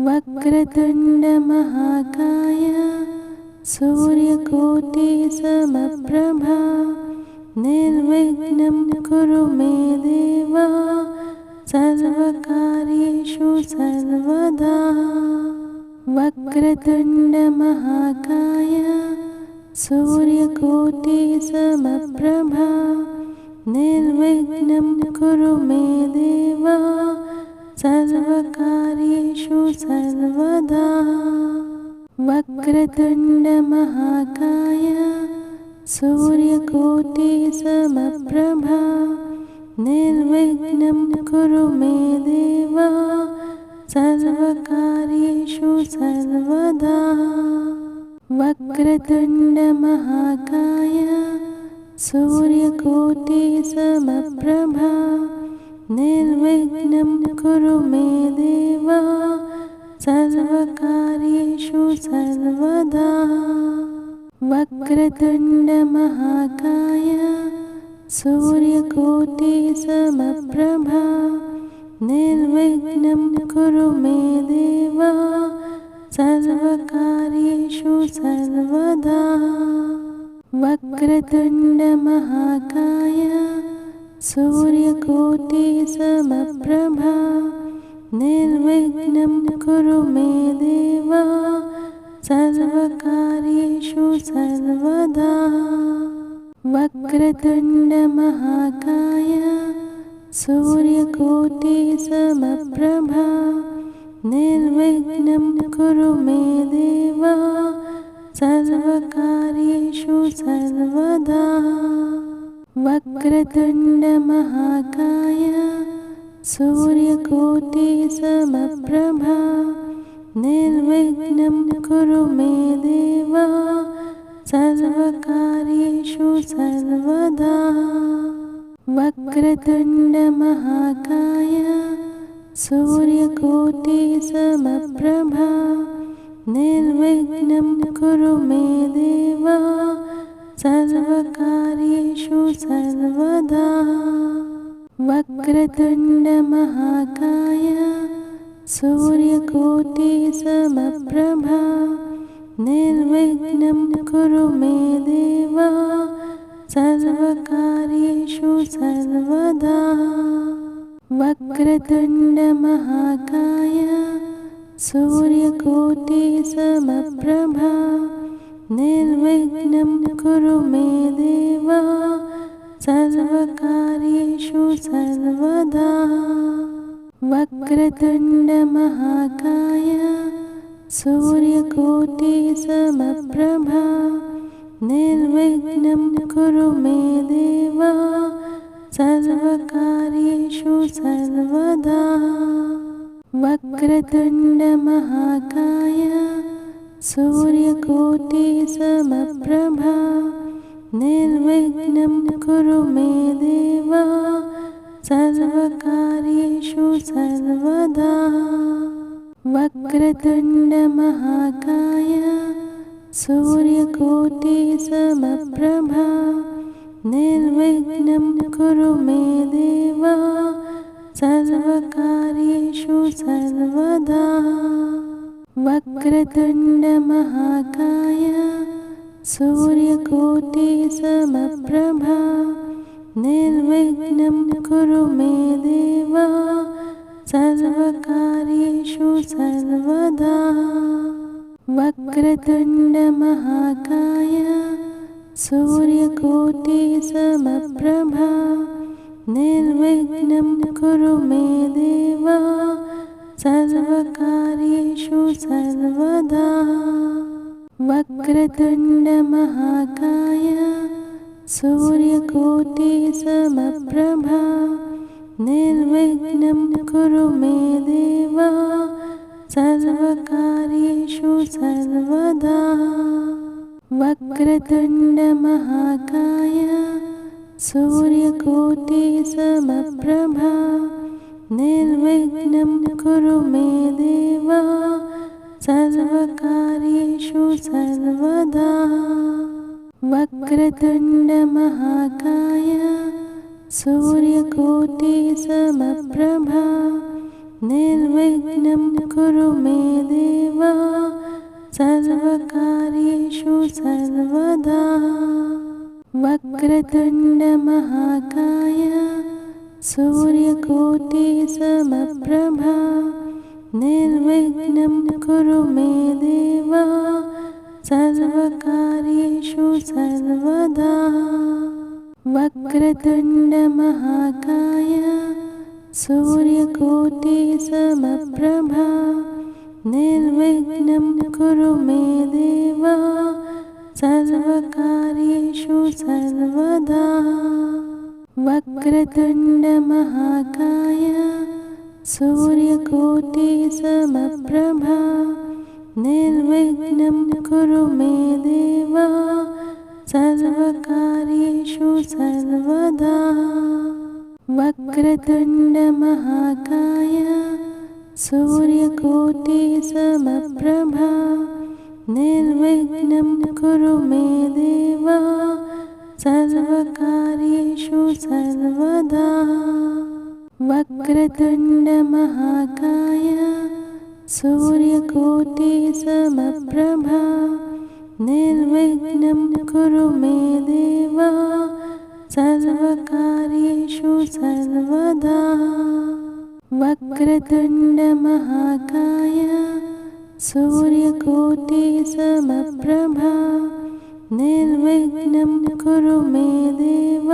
वक्रतुण्ड महाकाय सूर्यकोटि समप्रभा निर्विघ्नं कुरु मे देव सर्वकार्येषु सर्वदा। वक्रतुण्ड महाकाय सूर्यकोटि समप्रभा निर्विघ्नं कुरु मे देव सर्वकार्येषु सर्वदा। वक्रतुण्ड महाकाय सूर्यकोटि समप्रभा निर्विघ्नं कुरु मे देव सर्वकार्येषु सर्वदा। वक्रतुण्ड महाकाय सूर्यकोटि समप्रभा निर्विघ्नं कुरु मे देव सर्वकार्येषु सर्वदा। वक्रतुण्ड महाकाय सूर्यकोटि समप्रभा निर्विघ्नं कुरु मे देव सर्वकार्येषु सर्वदा। वक्रतुण्ड महाकाय सूर्यकोटि समप्रभा निर्विघ्नं कुरु मे देव सर्वकार्येषु सर्वदा। वक्रतुण्ड महाकाय सूर्यकोटि समप्रभा निर्विघ्नं कुरु मे देव सर्वकार्येषु सर्वदा। वक्रतुण्ड महाकाय सूर्यकोटि समप्रभा निर्विघ्नं कुरु मे देव सर्वकार्येषु सर्वदा। वक्रतुण्ड महाकाय सूर्यकोटि समप्रभा निर्विघ्नं कुरु मे देव सर्वकार्येषु सर्वदा। वक्रतुण्ड महाकाय सूर्यकोटि समप्रभा निर्विघ्नं कुरु मे देव सर्वकार्येषु सर्वदा। वक्रतुण्ड महाकाय सूर्यकोटि समप्रभा निर्विघ्नं कुरु मे देव सर्वकार्येषु सर्वदा। वक्रतुण्ड महाकाय सूर्यकोटि समप्रभा निर्विघ्नं कुरु मे देव सर्वकार्येषु सर्वदा। वक्रतुण्ड महाकाय सूर्यकोटि समप्रभा निर्विघ्नं कुरु मे देव सर्वकार्येषु सर्वदा। वक्रतुण्ड महाकाय सूर्यकोटि समप्रभा निर्विघ्नं कुरु मे देव सर्वकार्येषु सर्वदा। वक्रतुण्ड महाकाय सूर्यकोटि समप्रभा निर्विघ्नं कुरु मे देव सर्वकार्येषु सर्वदा। वक्रतुण्ड महाकाय सूर्यकोटि समप्रभा निर्विघ्नं कुरु मे देव सर्वकार्येषु सर्वदा। वक्रतुण्ड महाकाय सूर्यकोटि समप्रभा निर्विघ्नं कुरु मे देव सर्वकार्येषु सर्वदा। वक्रतुण्ड महाकाय सूर्यकोटि समप्रभा निर्विघ्नं कुरु मे देव सर्वकार्येषु सर्वदा। वक्रतुण्ड महाकाय सूर्यकोटि समप्रभा निर्विघ्नं कुरु मे देव सर्वकार्येषु सर्वदा। वक्रतुण्डमहाकाय सूर्यकोटिसमप्रभा निर्विघ्नं कुरु मे देव सर्वकार्येषु सर्वदा। वक्रतुण्डमहाकाय सूर्यकोटिसमप्रभा निर्विघ्नं कुरु मे देव सर्वकार्येषु सर्वदा। वक्रतुण्डमहाकाय सूर्यकोटिसमप्रभा निर्विघ्नं कुरु मे देव सर्वकार्येषु सर्वदा। वक्रतुण्डमहाकाय सूर्यकोटिसमप्रभा निर्विघ्नं कुरु मे देव सर्वकार्येषु सर्वदा। वक्रतुण्डमहाकाय सूर्यकोटिसमप्रभा निर्विघ्नं कुरु मे देव सर्वकार्येषु सर्वदा। वक्रतुण्डमहाकाय सूर्यकोटिसमप्रभा निर्विघ्नं कुरु मे देव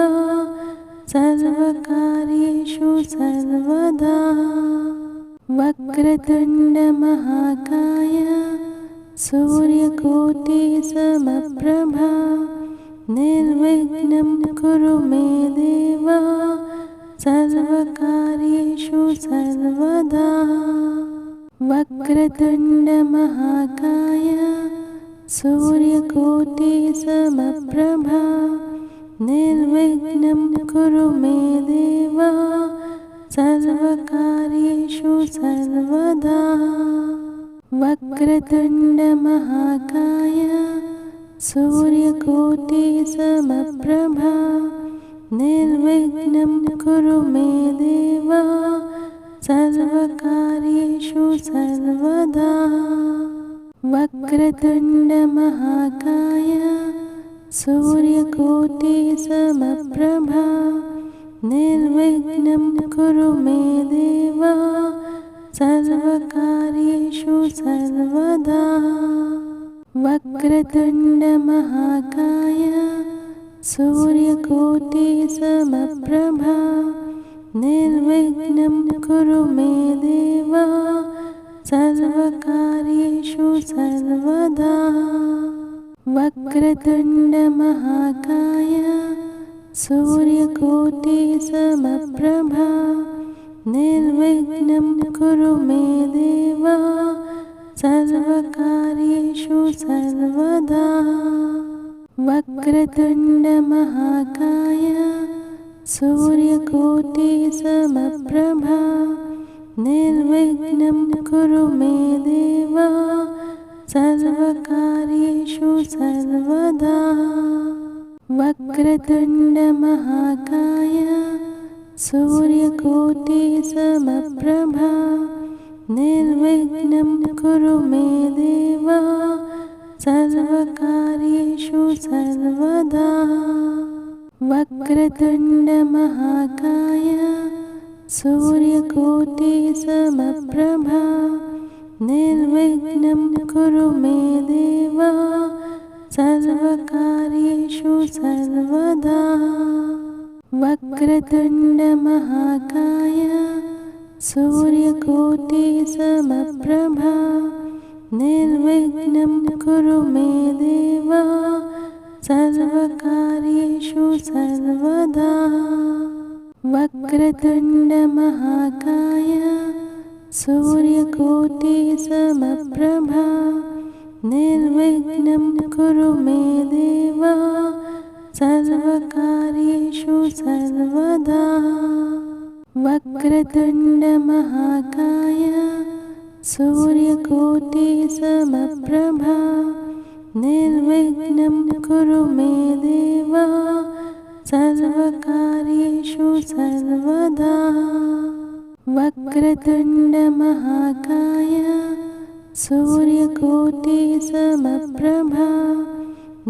सर्वकार्येषु सर्वदा। वक्रतुण्डमहाकाय सूर्यकोटिसमप्रभा निर्विघ्नं कुरु मे देव सर्वकार्येषु सर्वदा। वक्रतुण्डमहाकाय सूर्यकोटिसमप्रभा निर्विघ्नं कुरु मे देव सर्वकार्येषु सर्वदा। वक्रतुण्डमहाकाय सूर्यकोटिसमप्रभा निर्विघ्नं कुरु मे देव सर्वकार्येषु सर्वदा। वक्रतुण्डमहाकाय सूर्यकोटिसमप्रभा निर्विघ्नं कुरु मे देव सर्वकार्येषु सर्वदा। वक्रतुण्डमहाकाय सूर्यकोटिसमप्रभा निर्विघ्नं कुरु मे देव सर्वकार्येषु सर्वदा। वक्रतुण्डमहाकाय सूर्यकोटिसमप्रभा निर्विघ्नं कुरु मे देव सर्वकार्येषु सर्वदा। वक्रतुण्डमहाकाय सूर्यकोटिसमप्रभा निर्विघ्नं कुरु मे देव सर्वकार्येषु सर्वदा। वक्रतुण्डमहाकाय सूर्यकोटिसमप्रभा निर्विघ्नं कुरु मे देव सर्वकार्येषु सर्वदा। वक्रतुण्डमहाकाय सूर्यकोटिसमप्रभा निर्विघ्नं कुरु मे देव सर्वकार्येषु सर्वदा। वक्रतुण्डमहाकाय सूर्यकोटिसमप्रभा निर्विघ्नं कुरु मे देव सर्वकार्येषु सर्वदा। वक्रतुण्डमहाकाय सूर्यकोटिसमप्रभा निर्विघ्नं कुरु मे देव सर्वकार्येषु सर्वदा। वक्रतुण्डमहाकाय सूर्यकोटिसमप्रभा निर्विघ्नं कुरु मे देव सर्वकार्येषु सर्वदा। वक्रतुण्ड महाकाय सूर्यकोटि समप्रभा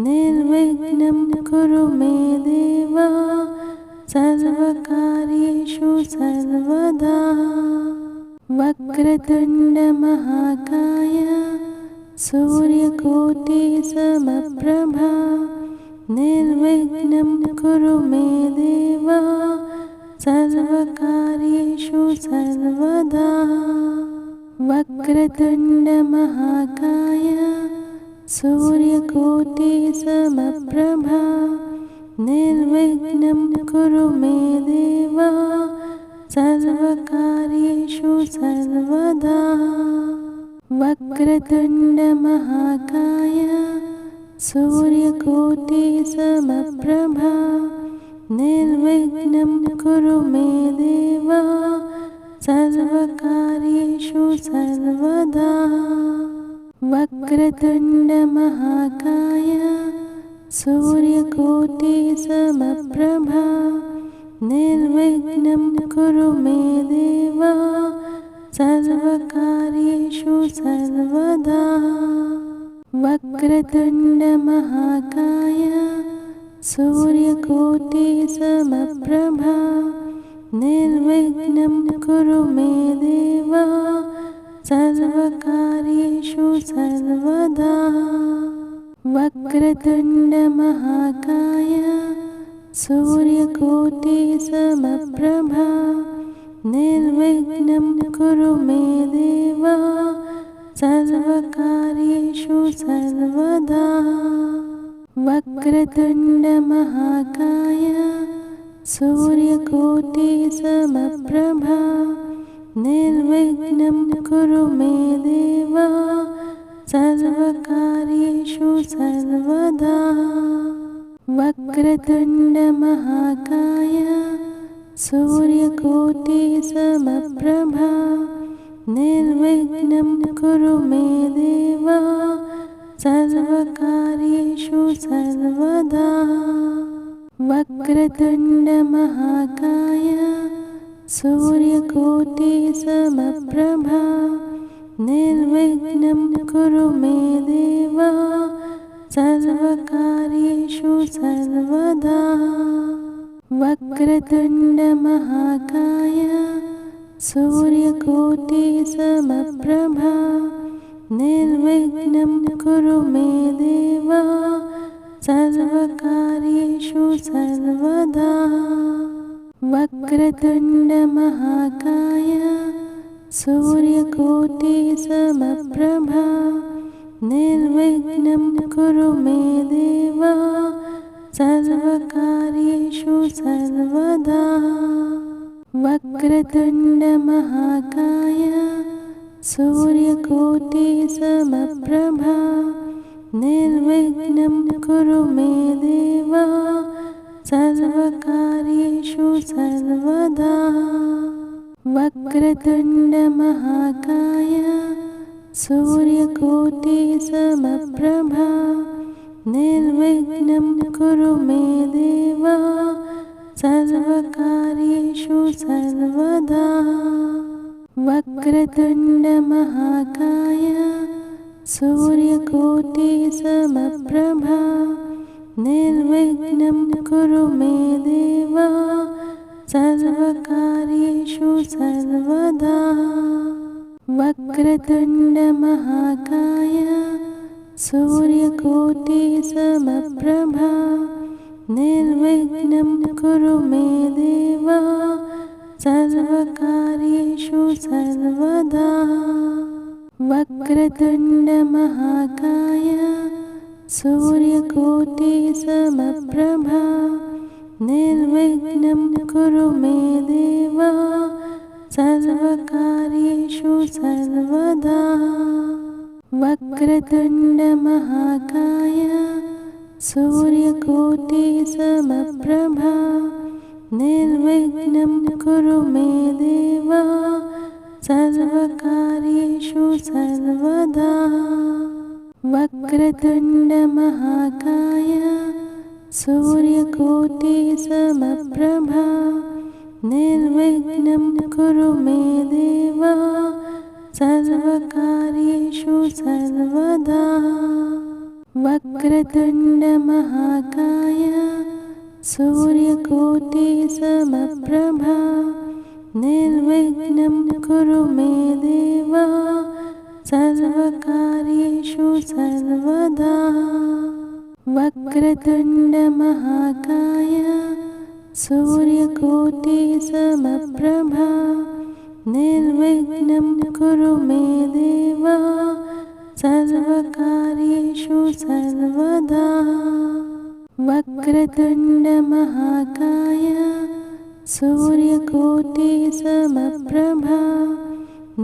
निर्विघ्नं कुरु मे देव सर्वकार्येषु सर्वदा। वक्रतुण्ड महाकाय सूर्यकोटि समप्रभा निर्विघ्नं कुरु मे देव सर्वकार्येषु सर्वदा। वक्रतुण्ड महाकाय सूर्यकोटि समप्रभा निर्विघ्नं कुरु मे देव सर्वकार्येषु सर्वदा। वक्रतुण्ड महाकाय सूर्यकोटि समप्रभा निर्विघ्नं कुरु मे देव सर्वकार्येषु सर्वदा। वक्रतुण्ड महाकाय सूर्यकोटि समप्रभा निर्विघ्नं कुरु मे देव सर्वकार्येषु सर्वदा। वक्रतुण्ड महाकाय सूर्यकोटि समप्रभा निर्विघ्नं कुरु मे देव सर्वकार्येषु सर्वदा। वक्रतुण्ड महाकाय सूर्यकोटि समप्रभा निर्विघ्नं कुरु मे देव सर्वकार्येषु सर्वदा। वक्रतुण्ड महाकाय सूर्यकोटि समप्रभा निर्विघ्नं कुरु मे देव सर्वकार्येषु सर्वदा। वक्रतुण्ड महाकाय सूर्यकोटि समप्रभा निर्विघ्नं कुरु मे देव सर्वकार्येषु सर्वदा। वक्रतुण्ड महाकाय सूर्यकोटि समप्रभा निर्विघ्नं कुरु मे देव सर्वकार्येषु सर्वदा। वक्रतुण्ड महाकाय सूर्यकोटि समप्रभा निर्विघ्नं कुरु मे देव सर्वकार्येषु सर्वदा। वक्रतुण्ड महाकाय सूर्यकोटि समप्रभा निर्विघ्नं कुरु मे देव सर्वकार्येषु सर्वदा। वक्रतुण्ड महाकाय सूर्यकोटि समप्रभा निर्विघ्नं कुरु मे देव सर्वकार्येषु सर्वदा। वक्रतुण्ड महाकाय सूर्यकोटि समप्रभा निर्विघ्नं कुरु मे देव सर्वकार्येषु सर्वदा। वक्रतुण्ड महाकाय सूर्यकोटि समप्रभा निर्विघ्नं कुरु मे देव सर्वकार्येषु सर्वदा। वक्रतुण्ड महाकाय सूर्यकोटि समप्रभा निर्विघ्नं कुरु मे देव सर्वकार्येषु सर्वदा। वक्रतुण्ड महाकाय सूर्यकोटि समप्रभा निर्विघ्नं कुरु मे देव सर्वकार्येषु सर्वदा। वक्रतुण्ड महाकाय सूर्यकोटि समप्रभा निर्विघ्नं कुरु मे देव सर्वकार्येषु सर्वदा। वक्रतुण्ड महाकाय सूर्यकोटि समप्रभा निर्विघ्नं कुरु मे देव सर्वकार्येषु सर्वदा। वक्रतुण्डमहाकाय सूर्यकोटिसमप्रभा निर्विघ्नं कुरु मे देव सर्वकार्येषु सर्वदा। वक्रतुण्डमहाकाय सूर्यकोटिसमप्रभा निर्विघ्नं कुरु मे देव सर्वकार्येषु सर्वदा। वक्रतुण्डमहाकाय सूर्यकोटिसमप्रभा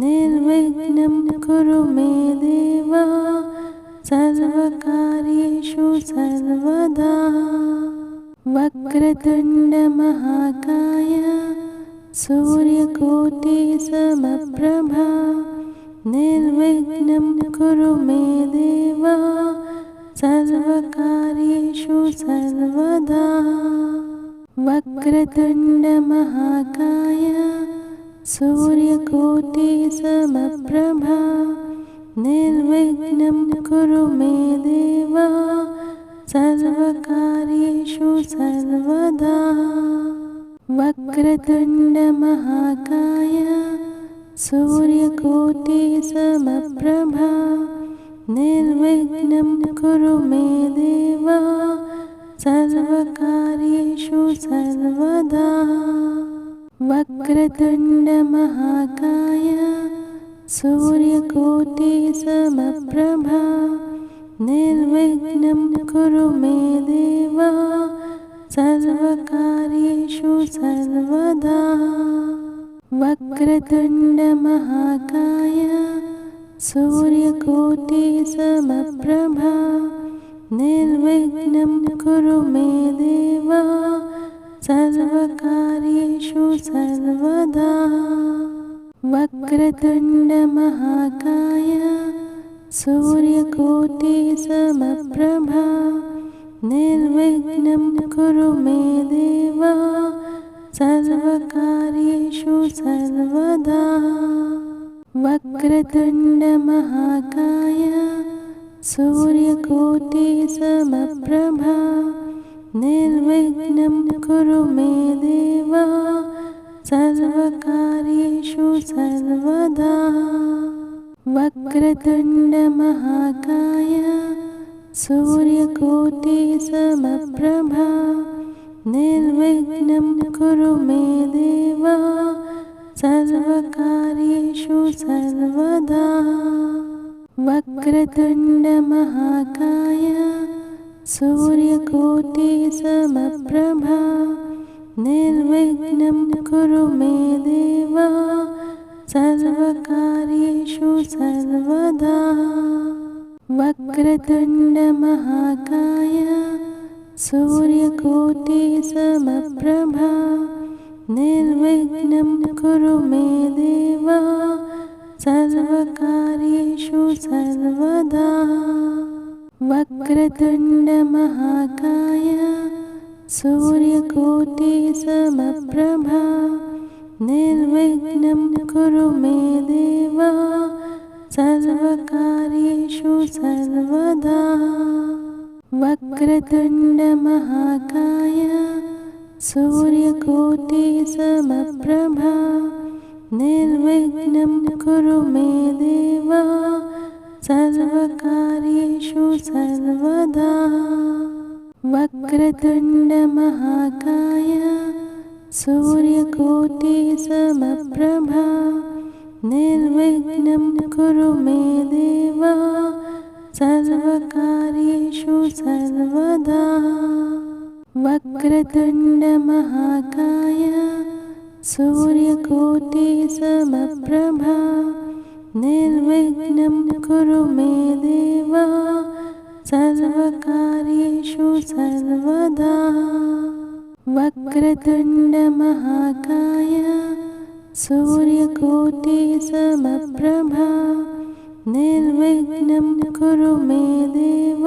निर्विघ्नं कुरु मे देव सर्वकार्येषु सर्वदा। वक्रतुण्डमहाकाय सूर्यकोटिसमप्रभा निर्विघ्नं कुरु मे देव सर्वकार्येषु सर्वदा। वक्रतुण्डमहाकाय सूर्यकोटिसमप्रभा निर्विघ्नं कुरु मे देव सर्वकार्येषु सर्वदा। वक्रतुण्डमहाकाय सूर्यकोटिसमप्रभा निर्विघ्नं कुरु मे देव सर्वकार्येषु सर्वदा। वक्रतुण्डमहाकाय सूर्यकोटिसमप्रभा निर्विघ्नं कुरु मे देव सर्वकार्येषु सर्वदा। वक्रतुण्डमहाकाय सूर्यकोटिसमप्रभा निर्विघ्नं कुरु मे देव सर्वकार्येषु सर्वदा। वक्रतुण्डमहाकाय सूर्यकोटिसमप्रभा निर्विघ्नं कुरु मे देव सर्वकार्येषु सर्वदा। वक्रतुण्डमहाकाय सूर्यकोटिसमप्रभा निर्विघ्नं कुरु मे देव सर्वकार्येषु सर्वदा। वक्रतुण्डमहाकाय सूर्यकोटिसमप्रभा निर्विघ्नं कुरु मे देव सर्वकार्येषु सर्वदा। वक्रतुण्डमहाकाय सूर्यकोटिसमप्रभा निर्विघ्नं कुरु मे देव सर्वकार्येषु सर्वदा। वक्रतुण्डमहाकाय सूर्यकोटिसमप्रभा निर्विघ्नं कुरु मे देव सर्वकार्येषु सर्वदा। वक्रतुण्डमहाकाय सूर्यकोटिसमप्रभा निर्विघ्नं कुरु मे देव सर्वकार्येषु सर्वदा। वक्रतुण्डमहाकाय सूर्यकोटिसमप्रभा निर्विघ्नं कुरु मे देव सर्वकार्येषु सर्वदा। वक्रतुण्डमहाकाय सूर्यकोटिसमप्रभा निर्विघ्नं कुरु मे देव सर्वकार्येषु सर्वदा। वक्रतुण्डमहाकाय सूर्यकोटिसमप्रभा निर्विघ्नं कुरु मे देव सर्वकार्येषु सर्वदा। वक्रतुण्डमहाकाय सूर्यकोटिसमप्रभा निर्विघ्नं कुरु मे देव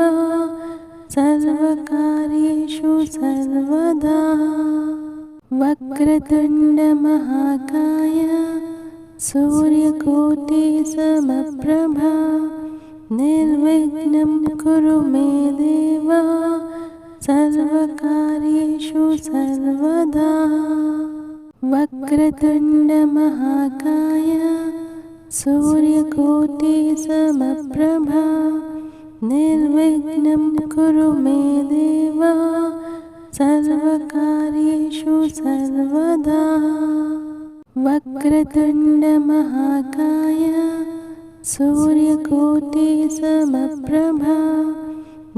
सर्वकार्येषु सर्वदा। वक्रतुण्ड महाकाय सूर्यकोटि समप्रभा निर्विघ्नं कुरु मे देव सर्वकार्येषु सर्वदा। वक्रतुण्ड महाकाय सूर्यकोटि समप्रभा निर्विघ्नं कुरु मे देव सर्वकार्येषु सर्वदा। वक्रतुण्ड महाकाय सूर्यकोटि समप्रभा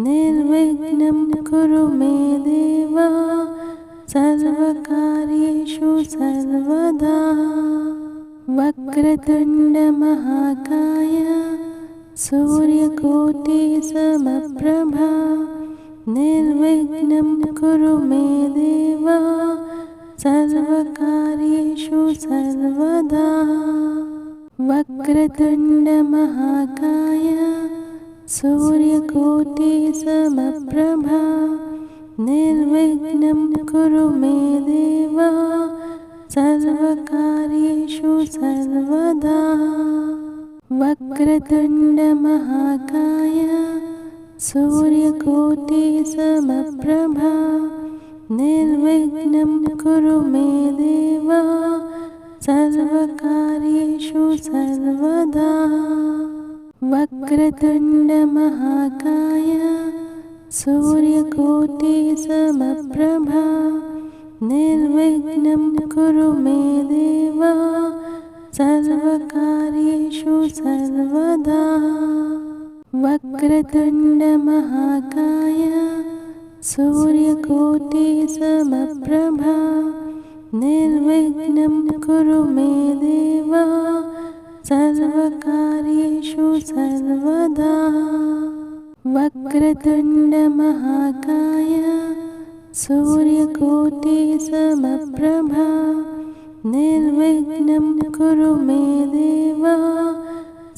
निर्विघ्नं कुरु मे देव सर्वकार्येषु सर्वदा। वक्रतुण्ड महाकाय सूर्यकोटि समप्रभा निर्विघ्नं कुरु मे देव सर्वकार्येषु सर्वदा। वक्रतुण्ड महाकाय सूर्यकोटि समप्रभा निर्विघ्नं कुरु मे देव सर्वकार्येषु सर्वदा। वक्रतुण्ड महाकाय सूर्यकोटि समप्रभा निर्विघ्नं कुरु मे देव सर्वकार्येषु सर्वदा। वक्रतुण्ड महाकाय सूर्यकोटि समप्रभा निर्विघ्नं कुरु मे देव सर्वकार्येषु सर्वदा। वक्रतुण्ड महाकाय सूर्यकोटि समप्रभा निर्विघ्नं कुरु मे देव सर्वकार्येषु सर्वदा। वक्रतुण्ड महाकाय सूर्यकोटि समप्रभा निर्विघ्नं कुरु मे देव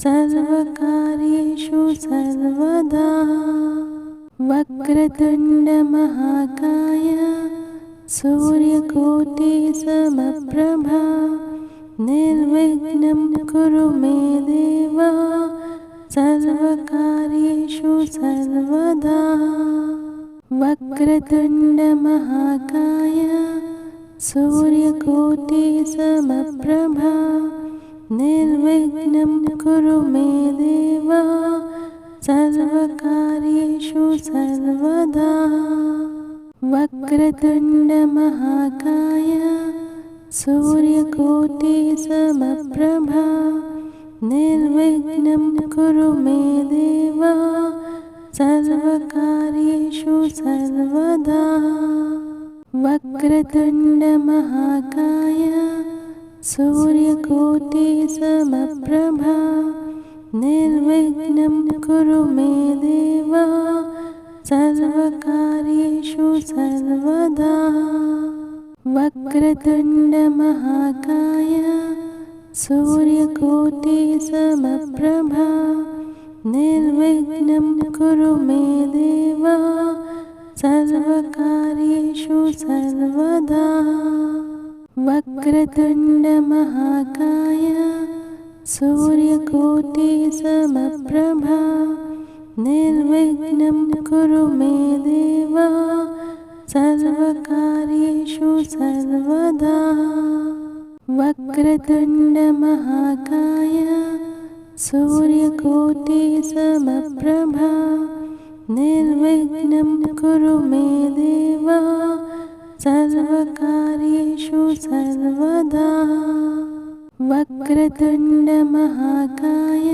सर्वकार्येषु सर्वदा। वक्रतुण्ड महाकाय सूर्यकोटि समप्रभा निर्विघ्नं कुरु मे देव सर्वकार्येषु सर्वदा। वक्रतुण्ड महाकाय सूर्यकोटि समप्रभा निर्विघ्नं कुरु मे देव सर्वकार्येषु सर्वदा। वक्रतुण्ड महाकाय सूर्यकोटि समप्रभा निर्विघ्नं कुरु मे देव सर्वकार्येषु सर्वदा। वक्रतुण्ड महाकाय सूर्यकोटि समप्रभा निर्विघ्नं कुरु मे देव सर्वकार्येषु सर्वदा। वक्रतुण्ड महाकाय सूर्यकोटि समप्रभा निर्विघ्नं कुरु मे देव सर्वकार्येषु सर्वदा। वक्रतुण्ड महाकाय सूर्यकोटि समप्रभा निर्विघ्नं कुरु मे देव सर्वकार्येषु सर्वदा। वक्रतुण्ड महाकाय सूर्यकोटि समप्रभा निर्विघ्नं कुरु मे देव सर्वकार्येषु सर्वदा। वक्रतुण्ड महाकाय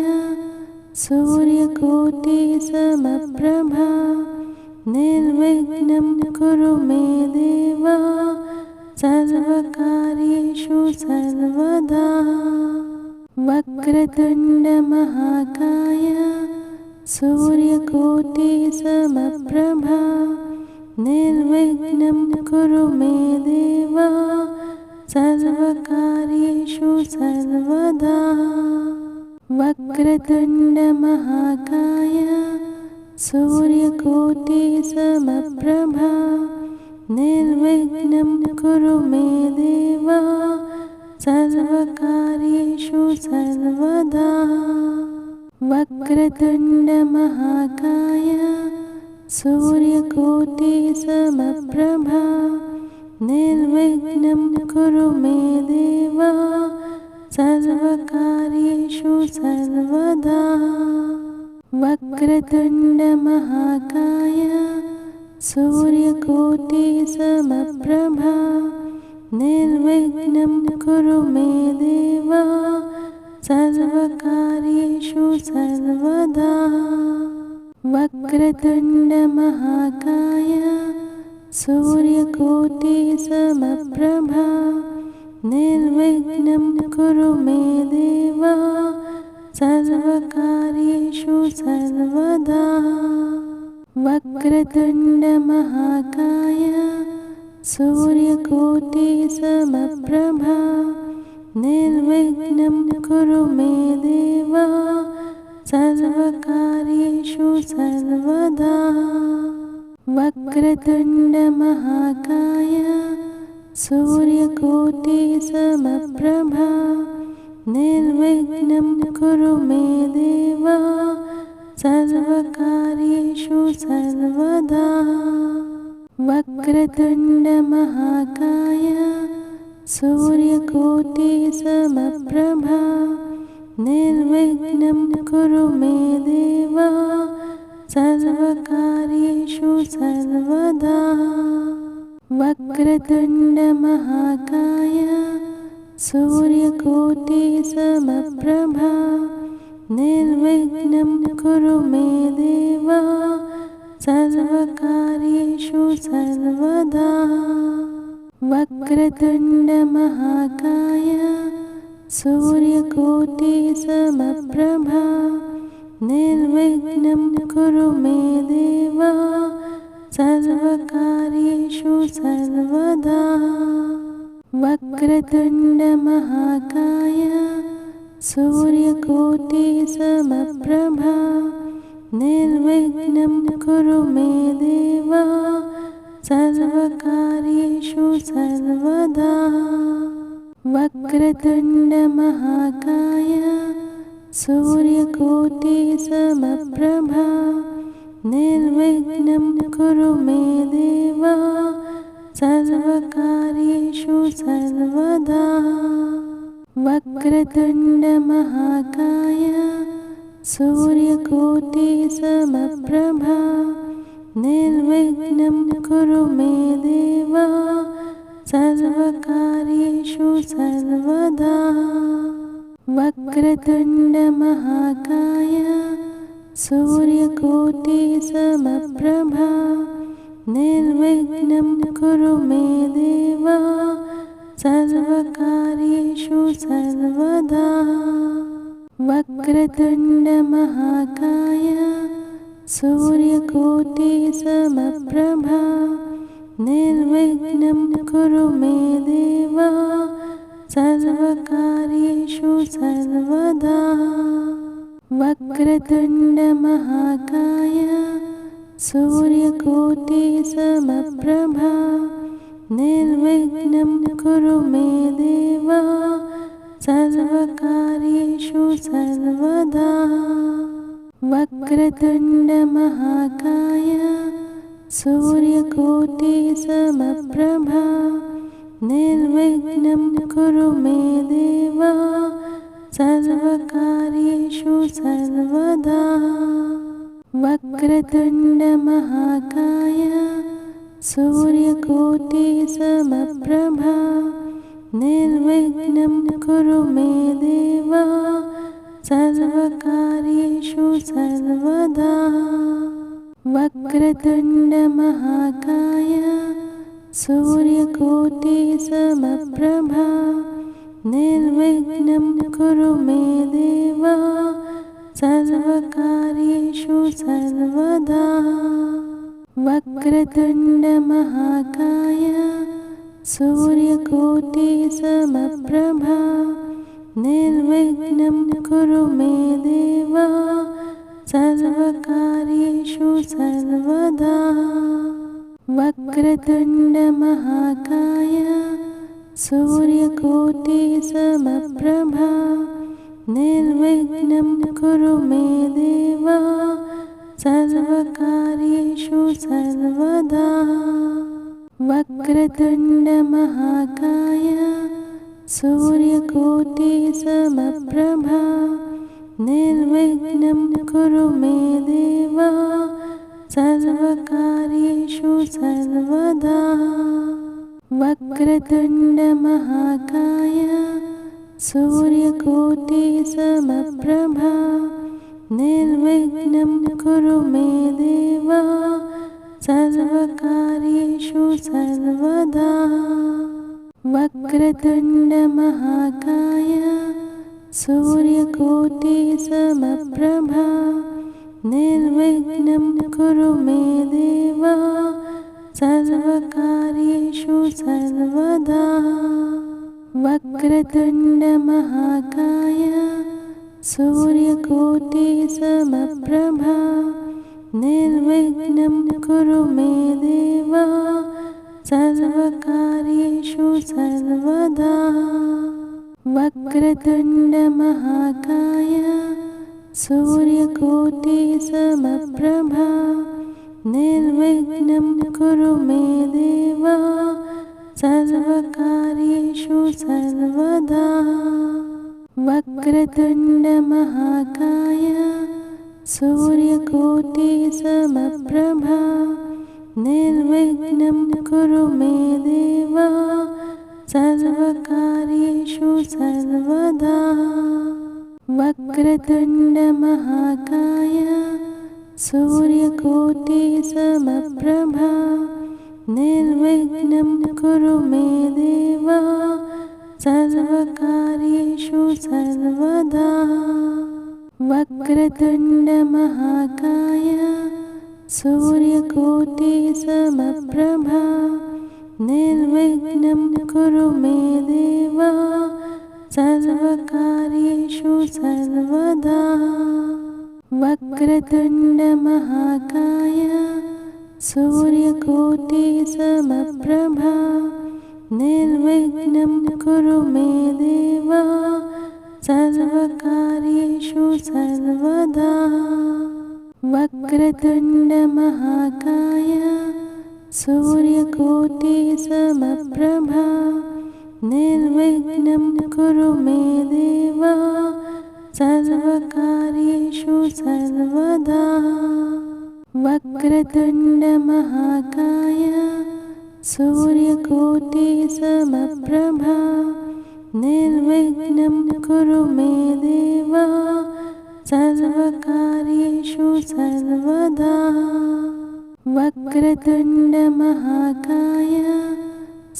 सूर्यकोटि समप्रभा निर्विघ्नं कुरु मे देव सर्वकार्येषु सर्वदा। वक्रतुण्ड महाकाय सूर्यकोटि समप्रभा निर्विघ्नं कुरु मे देव सर्वकार्येषु सर्वदा। वक्रतुण्ड महाकाय सूर्यकोटि समप्रभा निर्विघ्नं कुरु मे देव सर्वकार्येषु सर्वदा। वक्रतुण्डमहाकाय सूर्यकोटिसमप्रभा निर्विघ्नं कुरु मे देव सर्वकार्येषु सर्वदा। वक्रतुण्डमहाकाय सूर्यकोटिसमप्रभा निर्विघ्नं कुरु मे देव सर्वकार्येषु सर्वदा। वक्रतुण्डमहाकाय सूर्यकोटिसमप्रभा निर्विघ्नं कुरु मे देव सर्वकार्येषु सर्वदा। वक्रतुण्डमहाकाय सूर्यकोटिसमप्रभा निर्विघ्नं कुरु मे देव सर्वकार्येषु सर्वदा। वक्रतुण्डमहाकाय सूर्यकोटिसमप्रभा निर्विघ्नं कुरु मे देव सर्वकार्येषु सर्वदा। वक्रतुण्डमहाकाय सूर्यकोटिसमप्रभा निर्विघ्नं कुरु मे देव सर्वकार्येषु सर्वदा। वक्रतुण्डमहाकाय सूर्यकोटिसमप्रभा निर्विघ्नं कुरु मे देव सर्वकार्येषु सर्वदा। वक्रतुण्डमहाकाय सूर्यकोटिसमप्रभा निर्विघ्नं कुरु मे देव सर्वकार्येषु सर्वदा। वक्रतुण्डमहाकाय सूर्यकोटिसमप्रभा निर्विघ्नं कुरु मे देव सर्वकार्येषु सर्वदा। वक्रतुण्डमहाकाय सूर्यकोटिसमप्रभा निर्विघ्नं कुरु मे देव सर्वकार्येषु सर्वदा। वक्रतुण्डमहाकाय सूर्यकोटिसमप्रभा निर्विघ्नं कुरु मे देव सर्वकार्येषु सर्वदा। वक्रतुण्डमहाकाय सूर्यकोटिसमप्रभा निर्विघ्नं कुरु मे देव सर्वकार्येषु सर्वदा। वक्रतुण्डमहाकाय सूर्यकोटिसमप्रभा निर्विघ्नं कुरु मे देव सर्वकार्येषु सर्वदा। वक्रतुण्डमहाकाय सूर्यकोटिसमप्रभा निर्विघ्नं कुरु मे देव सर्वकार्येषु सर्वदा। वक्रतुण्डमहाकाय सूर्यकोटिसमप्रभा निर्विघ्नं कुरु मे देव सर्वकार्येषु सर्वदा। वक्रतुण्डमहाकाय सूर्यकोटिसमप्रभा निर्विघ्नं कुरु मे देव सर्वकार्येषु सर्वदा। वक्रतुण्डमहाकाय सूर्यकोटिसमप्रभा निर्विघ्नं कुरु मे देव सर्वकार्येषु सर्वदा। वक्रतुण्डमहाकाय सूर्यकोटिसमप्रभा निर्विघ्नं कुरु मे देव सर्वकार्येषु सर्वदा। वक्रतुण्ड महाकाय सूर्यकोटि समप्रभा निर्विघ्नं कुरु मे देव सर्वकार्येषु सर्वदा। वक्रतुण्ड महाकाय सूर्यकोटि समप्रभा निर्विघ्नं कुरु मे देव सर्वकार्येषु सर्वदा। वक्रतुण्ड महाकाय सूर्यकोटि समप्रभा निर्विघ्नं कुरु मे देव सर्वकार्येषु सर्वदा। वक्रतुण्ड महाकाय सूर्यकोटि समप्रभा निर्विघ्नं कुरु मे देव सर्वकार्येषु सर्वदा। वक्रतुण्ड महाकाय सूर्यकोटि समप्रभा निर्विघ्नं कुरु मे देव सर्वकार्येषु सर्वदा। वक्रतुण्ड महाकाय सूर्यकोटि समप्रभा निर्विघ्नं कुरु मे देव सर्वकार्येषु सर्वदा। वक्रतुण्ड महाकाय सूर्यकोटि समप्रभा निर्विघ्नं कुरु मे देव सर्वकार्येषु सर्वदा। वक्रतुण्ड महाकाय सूर्यकोटि समप्रभा निर्विघ्नं कुरु मे देव सर्वकार्येषु सर्वदा। वक्रतुण्ड महाकाय सूर्यकोटि समप्रभा निर्विघ्नं कुरु मे देव सर्वकार्येषु सर्वदा। वक्रतुण्ड महाकाय सूर्यकोटि समप्रभा निर्विघ्नं कुरु मे देव सर्वकार्येषु सर्वदा। वक्रतुण्ड महाकाय सूर्यकोटि समप्रभा निर्विघ्नं कुरु मे देव सर्वकार्येषु सर्वदा। वक्रतुण्ड महाकाय सूर्यकोटि समप्रभा निर्विघ्नं कुरु मे देव सर्वकार्येषु सर्वदा। वक्रतुण्ड महाकाय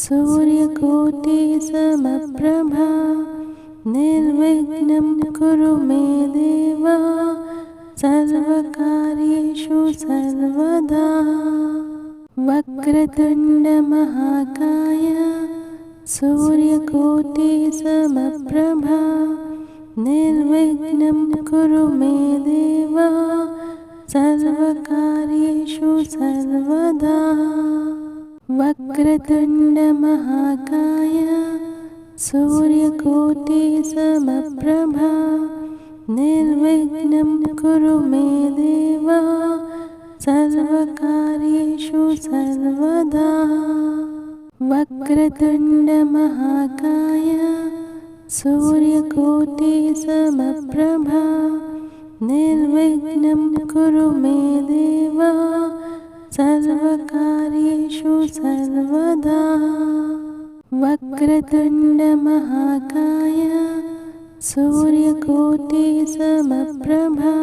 सूर्यकोटि समप्रभा निर्विघ्नं कुरु मे देव सर्वकार्येषु सर्वदा। वक्रतुण्ड महाकाय सूर्यकोटि समप्रभा निर्विघ्नं कुरु मे देव सर्वकार्येषु सर्वदा। वक्रतुण्ड महाकाय सूर्यकोटि समप्रभा निर्विघ्नं कुरु मे देव सर्वकार्येषु सर्वदा। वक्रतुण्ड महाकाय सूर्यकोटि समप्रभा निर्विघ्नं कुरु मे देव सर्वकार्येषु सर्वदा। वक्रतुण्ड महाकाय सूर्यकोटि समप्रभा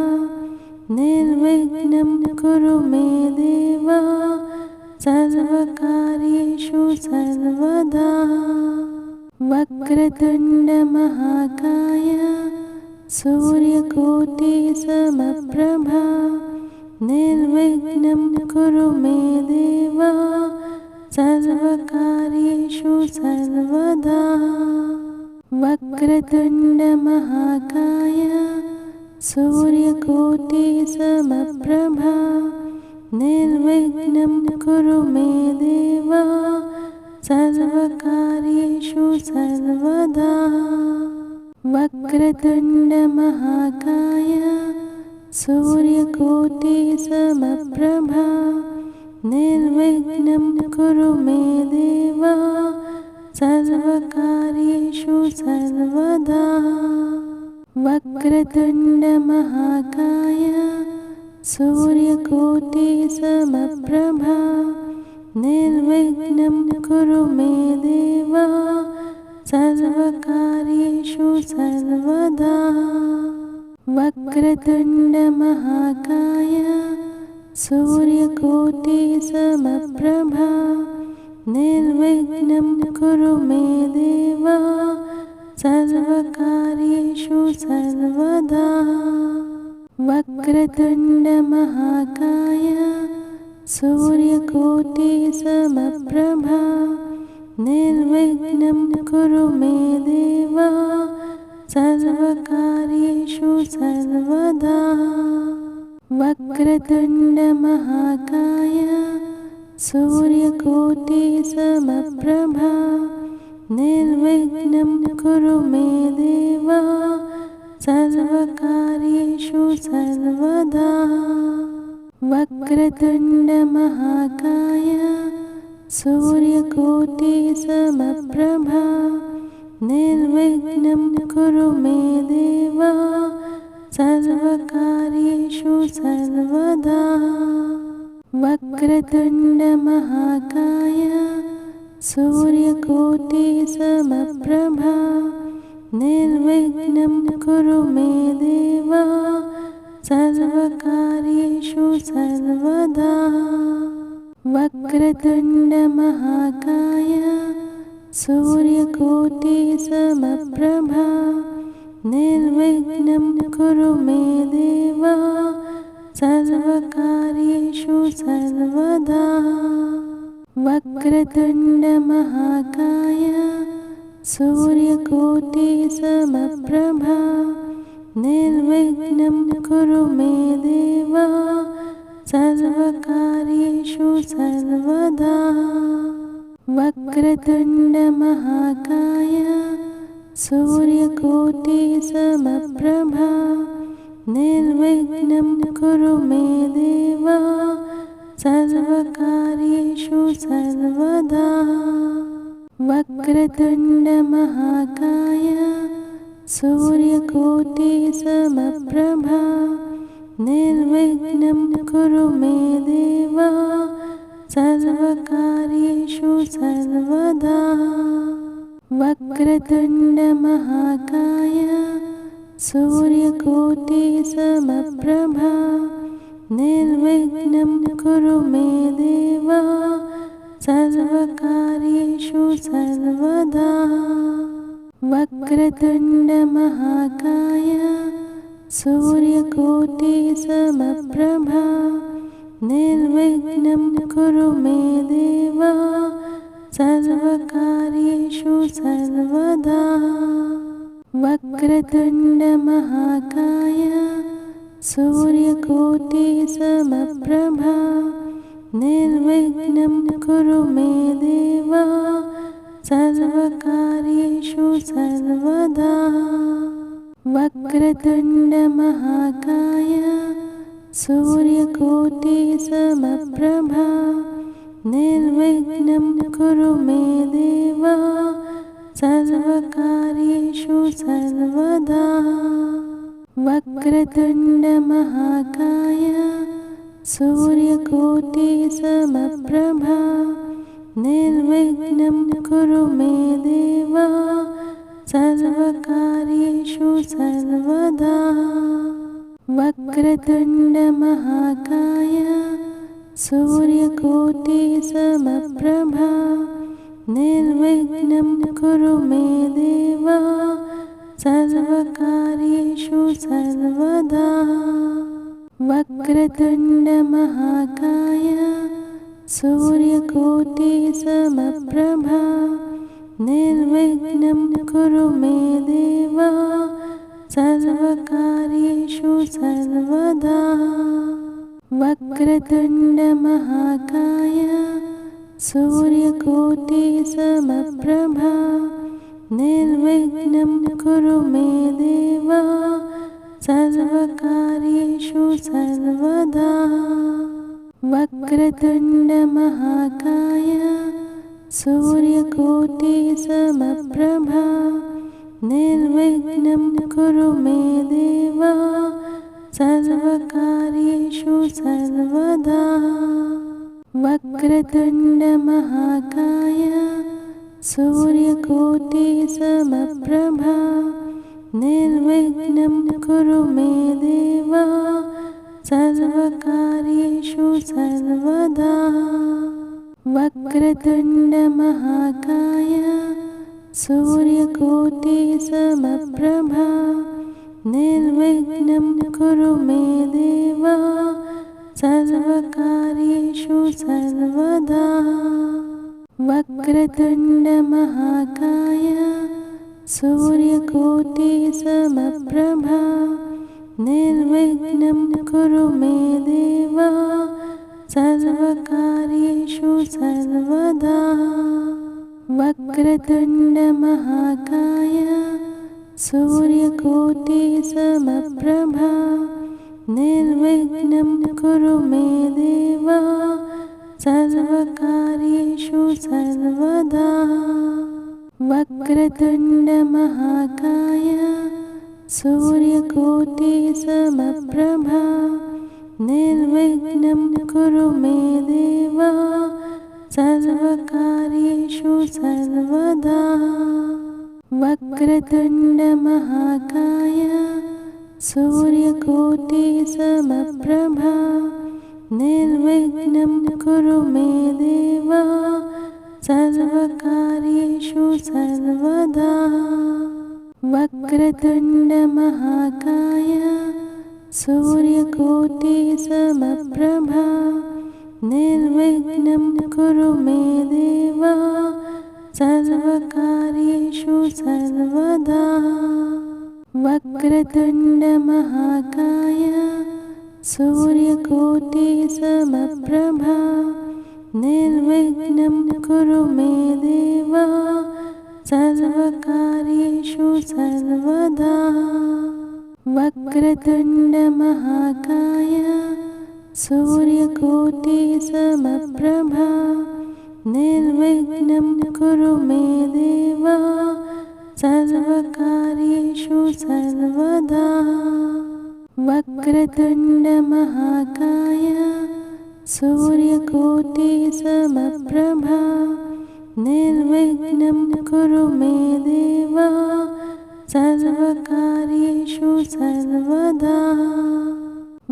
निर्विघ्नं कुरु मे देव सर्वकार्येषु सर्वदा। वक्रतुण्ड महाकाय सूर्यकोटि समप्रभा निर्विघ्नं कुरु मे देव सर्वकार्येषु सर्वदा। वक्रतुण्ड महाकाय सूर्यकोटि समप्रभा निर्विघ्नं कुरु मे देव सर्वकार्येषु सर्वदा। वक्रतुण्डमहाकाय सूर्यकोटिसमप्रभा निर्विघ्नं कुरु मे देव सर्वकार्येषु सर्वदा। वक्रतुण्डमहाकाय सूर्यकोटिसमप्रभा निर्विघ्नं कुरु मे देव सर्वकार्येषु सर्वदा। वक्रतुण्डमहाकाय सूर्यकोटिसमप्रभा निर्विघ्नं कुरु मे देव सर्वकार्येषु सर्वदा। वक्रतुण्डमहाकाय सूर्यकोटिसमप्रभा निर्विघ्नं कुरु मे देव सर्वकार्येषु सर्वदा। वक्रतुण्डमहाकाय सूर्यकोटिसमप्रभा निर्विघ्नं कुरु मे देव सर्वकार्येषु सर्वदा। वक्रतुण्डमहाकाय सूर्यकोटिसमप्रभा निर्विघ्नं कुरु मे देव सर्वकार्येषु सर्वदा। वक्रतुण्डमहाकाय सूर्यकोटिसमप्रभा निर्विघ्नं कुरु मे देव सर्वकार्येषु सर्वदा। वक्रतुण्डमहाकाय सूर्यकोटिसमप्रभा निर्विघ्नं कुरु मे देव सर्वकार्येषु सर्वदा। वक्रतुण्डमहाकाय सूर्यकोटिसमप्रभा निर्विघ्नं कुरु मे देव सर्वकार्येषु सर्वदा। वक्रतुण्डमहाकाय सूर्यकोटिसमप्रभा निर्विघ्नं कुरु मे देव सर्वकार्येषु सर्वदा। वक्रतुण्डमहाकाय सूर्यकोटिसमप्रभा निर्विघ्नं कुरु मे देव सर्वकार्येषु सर्वदा। वक्रतुण्डमहाकाय सूर्यकोटिसमप्रभा निर्विघ्नं कुरु मे देव सर्वकार्येषु सर्वदा। वक्रतुण्डमहाकाय सूर्यकोटिसमप्रभा निर्विघ्नं कुरु मे देव सर्वकार्येषु सर्वदा। वक्रतुण्डमहाकाय सूर्यकोटिसमप्रभा निर्विघ्नं कुरु मे देव सर्वकार्येषु सर्वदा। वक्रतुण्डमहाकाय सूर्यकोटिसमप्रभा निर्विघ्नं कुरु मे देव सर्वकार्येषु सर्वदा। वक्रतुण्डमहाकाय सूर्यकोटिसमप्रभा निर्विघ्नं कुरु मे देव सर्वकार्येषु सर्वदा। वक्रतुण्डमहाकाय सूर्यकोटिसमप्रभा निर्विघ्नं कुरु मे देव सर्वकार्येषु सर्वदा। वक्रतुण्डमहाकाय सूर्यकोटिसमप्रभा निर्विघ्नं कुरु मे देव सर्वकार्येषु सर्वदा। वक्रतुण्डमहाकाय सूर्यकोटिसमप्रभा निर्विघ्नं कुरु मे देव सर्वकार्येषु सर्वदा। वक्रतुण्डमहाकाय सूर्यकोटिसमप्रभा निर्विघ्नं कुरु मे देव सर्वकार्येषु सर्वदा। वक्रतुण्डमहाकाय सूर्यकोटिसमप्रभा निर्विघ्नं कुरु मे देव सर्वकार्येषु सर्वदा। वक्रतुण्डमहाकाय सूर्यकोटिसमप्रभा निर्विघ्नं कुरु मे देव सर्वकार्येषु सर्वदा। वक्रतुण्डमहाकाय सूर्यकोटिसमप्रभा निर्विघ्नं कुरु मे देव सर्वकार्येषु सर्वदा। वक्रतुण्डमहाकाय सूर्यकोटिसमप्रभा निर्विघ्नं कुरु मे देव सर्वकार्येषु सर्वदा। वक्रतुण्डमहाकाय सूर्यकोटिसमप्रभा निर्विघ्नं कुरु मे देव सर्वकार्येषु सर्वदा। वक्रतुण्डमहाकाय सूर्यकोटिसमप्रभा निर्विघ्नं कुरु मे देव सर्वकार्येषु सर्वदा। वक्रतुण्डमहाकाय सूर्यकोटिसमप्रभा निर्विघ्नं कुरु मे देव सर्वकार्येषु सर्वदा। वक्रतुण्डमहाकाय सूर्यकोटिसमप्रभा निर्विघ्नं कुरु मे देव सर्वकार्येषु सर्वदा। वक्रतुण्डमहाकाय सूर्यकोटिसमप्रभा निर्विघ्नं कुरु मे देव सर्वकार्येषु सर्वदा। वक्रतुण्डमहाकाय सूर्यकोटिसमप्रभा निर्विघ्नं कुरु मे देव सर्वकार्येषु सर्वदा।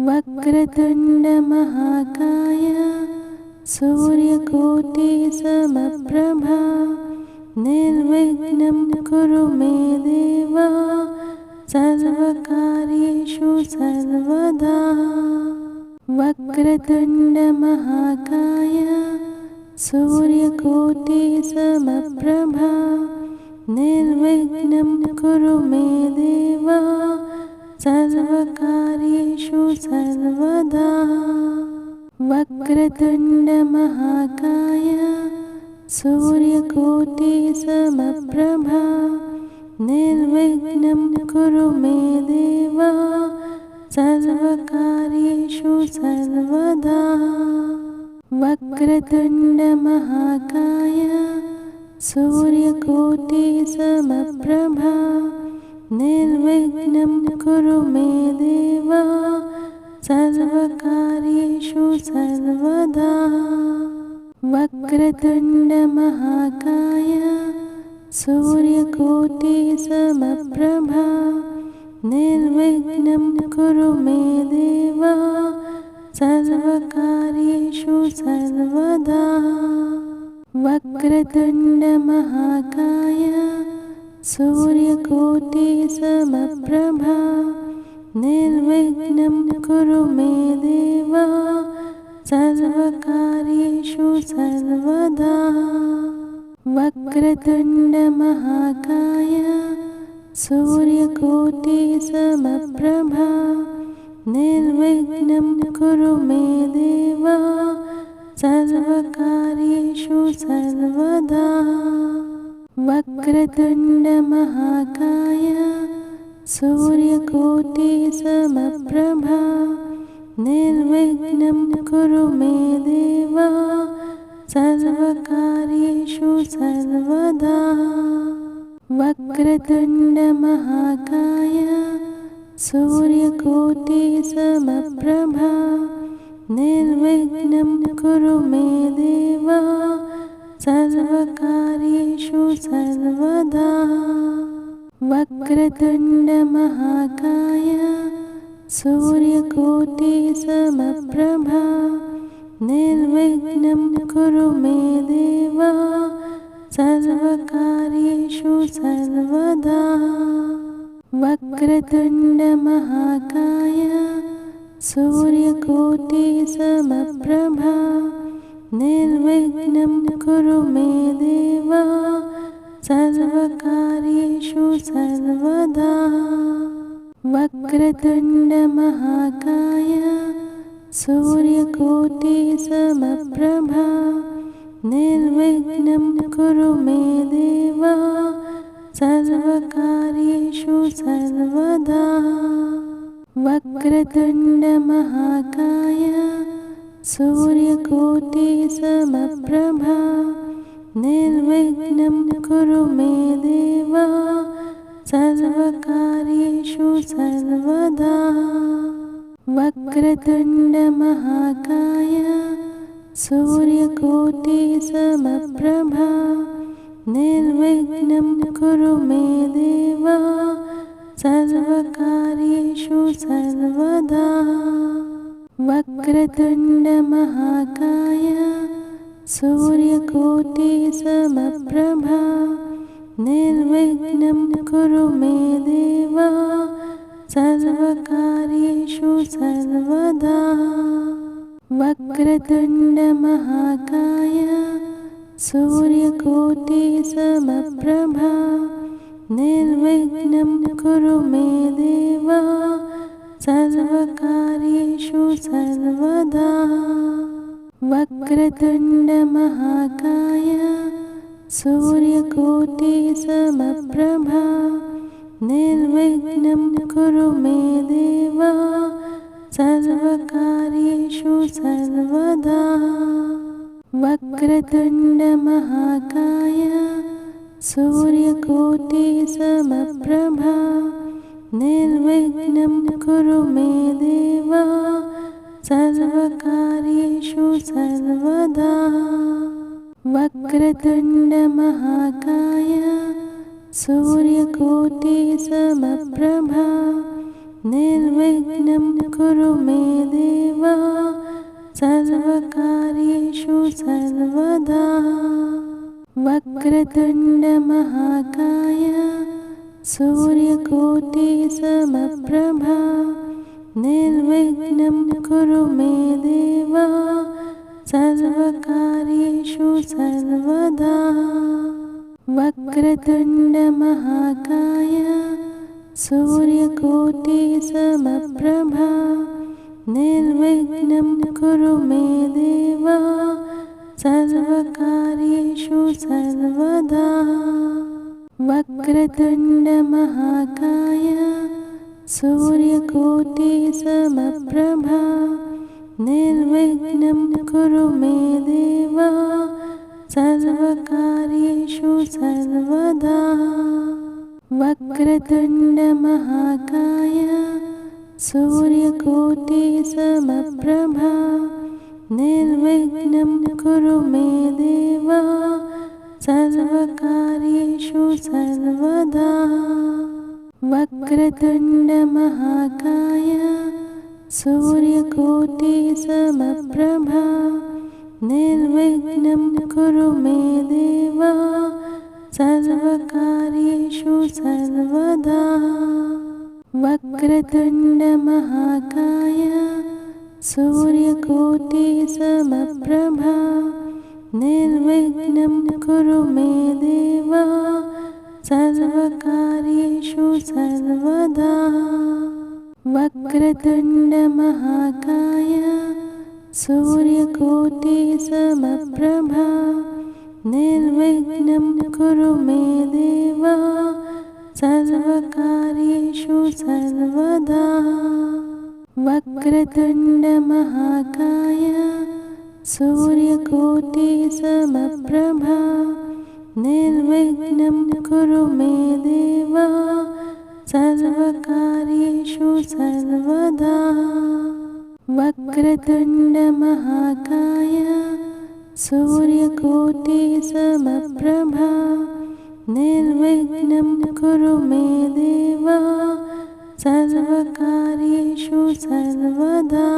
वक्रतुण्डमहाकाय सूर्यकोटिसमप्रभा निर्विघ्नं कुरु मे देव सर्वकार्येषु सर्वदा। वक्रतुण्डमहाकाय सूर्यकोटिसमप्रभा निर्विघ्नं कुरु मे देव सर्वकार्येषु सर्वदा। वक्रतुण्डमहाकाय सूर्यकोटिसमप्रभा निर्विघ्नं कुरु मे देव सर्वकार्येषु सर्वदा। वक्रतुण्डमहाकाय सूर्यकोटिसमप्रभा निर्विघ्नं कुरु मे देव सर्वकार्येषु सर्वदा। वक्रतुण्डमहाकाय सूर्यकोटिसमप्रभा निर्विघ्नं कुरु मे देव सर्वकार्येषु सर्वदा। वक्रतुण्डमहाकाय सूर्यकोटिसमप्रभा निर्विघ्नं कुरु मे देव सर्वकार्येषु सर्वदा। वक्रतुण्डमहाकाय सूर्यकोटिसमप्रभा निर्विघ्नं कुरु मे सर्वदा वक्रतुण्डमहाकाय सूर्यकोटिसमप्रभा निर्विघ्नं कुरु मे देव सर्वकार्येषु सर्वदा वक्रतुण्डमहाकाय सूर्यकोटिसमप्रभा निर्विघ्नं कुरु मे देव सर्वकार्येषु सर्वदा वक्रतुण्डमहाकाय सूर्यकोटिसमप्रभा निर्विघ्नं कुरु मे देव सर्वकार्येषु सर्वदा वक्रतुण्डमहाकाय सूर्यकोटिसमप्रभा निर्विघ्नं कुरु मे देव सर्वकार्येषु सर्वदा वक्रतुण्डमहाकाय सूर्यकोटिसमप्रभा निर्विघ्नं कुरु मे देव सर्वकार्येषु सर्वदा वक्रतुण्डमहाकाय सूर्यकोटिसमप्रभा निर्विघ्नं कुरु मे देव सर्वकार्येषु सर्वदा वक्रतुण्डमहाकाय सूर्यकोटिसमप्रभा निर्विघ्नं कुरु मे देव सर्वकार्येषु सर्वदा वक्रतुण्डमहाकाय सूर्यकोटिसमप्रभा निर्विघ्नं कुरु मे देव सर्वकार्येषु सर्वदा वक्रतुण्डमहाकाय सूर्यकोटिसमप्रभा निर्विघ्नं कुरु मे देव सर्वकार्येषु सर्वदा वक्रतुण्डमहाकाय सूर्यकोटिसमप्रभा निर्विघ्नं कुरु मे देव सर्वकार्येषु सर्वदा वक्रतुण्डमहाकाय सूर्यकोटिसमप्रभा निर्विघ्नं कुरु मे देव सर्वकार्येषु सर्वदा वक्रतुण्डमहाकाय सूर्यकोटिसमप्रभा निर्विघ्नं कुरु मे देव सर्वकार्येषु सर्वदा वक्रतुण्डमहाकाय सूर्यकोटिसमप्रभा निर्विघ्नं कुरु मे देव सर्वकार्येषु सर्वदा वक्रतुण्डमहाकाय सूर्यकोटिसमप्रभा निर्विघ्नं कुरु मे देव सर्वकार्येषु सर्वदा वक्रतुण्डमहाकाय सूर्यकोटिसमप्रभा निर्विघ्नं कुरु मे देव सर्वकार्येषु सर्वदा वक्रतुण्डमहाकाय सूर्यकोटिसमप्रभा निर्विघ्नं कुरु मे देव सर्वकार्येषु सर्वदा वक्रतुण्डमहाकाय सूर्यकोटिसमप्रभा निर्विघ्नं कुरु मे देव सर्वकार्येषु सर्वदा वक्रतुण्डमहाकाय सूर्यकोटिसमप्रभा निर्विघ्नं कुरु मे देव सर्वकार्येषु सर्वदा वक्रतुण्डमहाकाय सूर्यकोटिसमप्रभा निर्विघ्नं कुरु मे देव सर्वकार्येषु सर्वदा। वक्रतुण्डमहाकाय सूर्यकोटिसमप्रभा निर्विघ्नं कुरु मे देव सर्वकार्येषु सर्वदा। वक्रतुण्डमहाकाय सूर्यकोटिसमप्रभा निर्विघ्नं कुरु मे देव सर्वकार्येषु सर्वदा।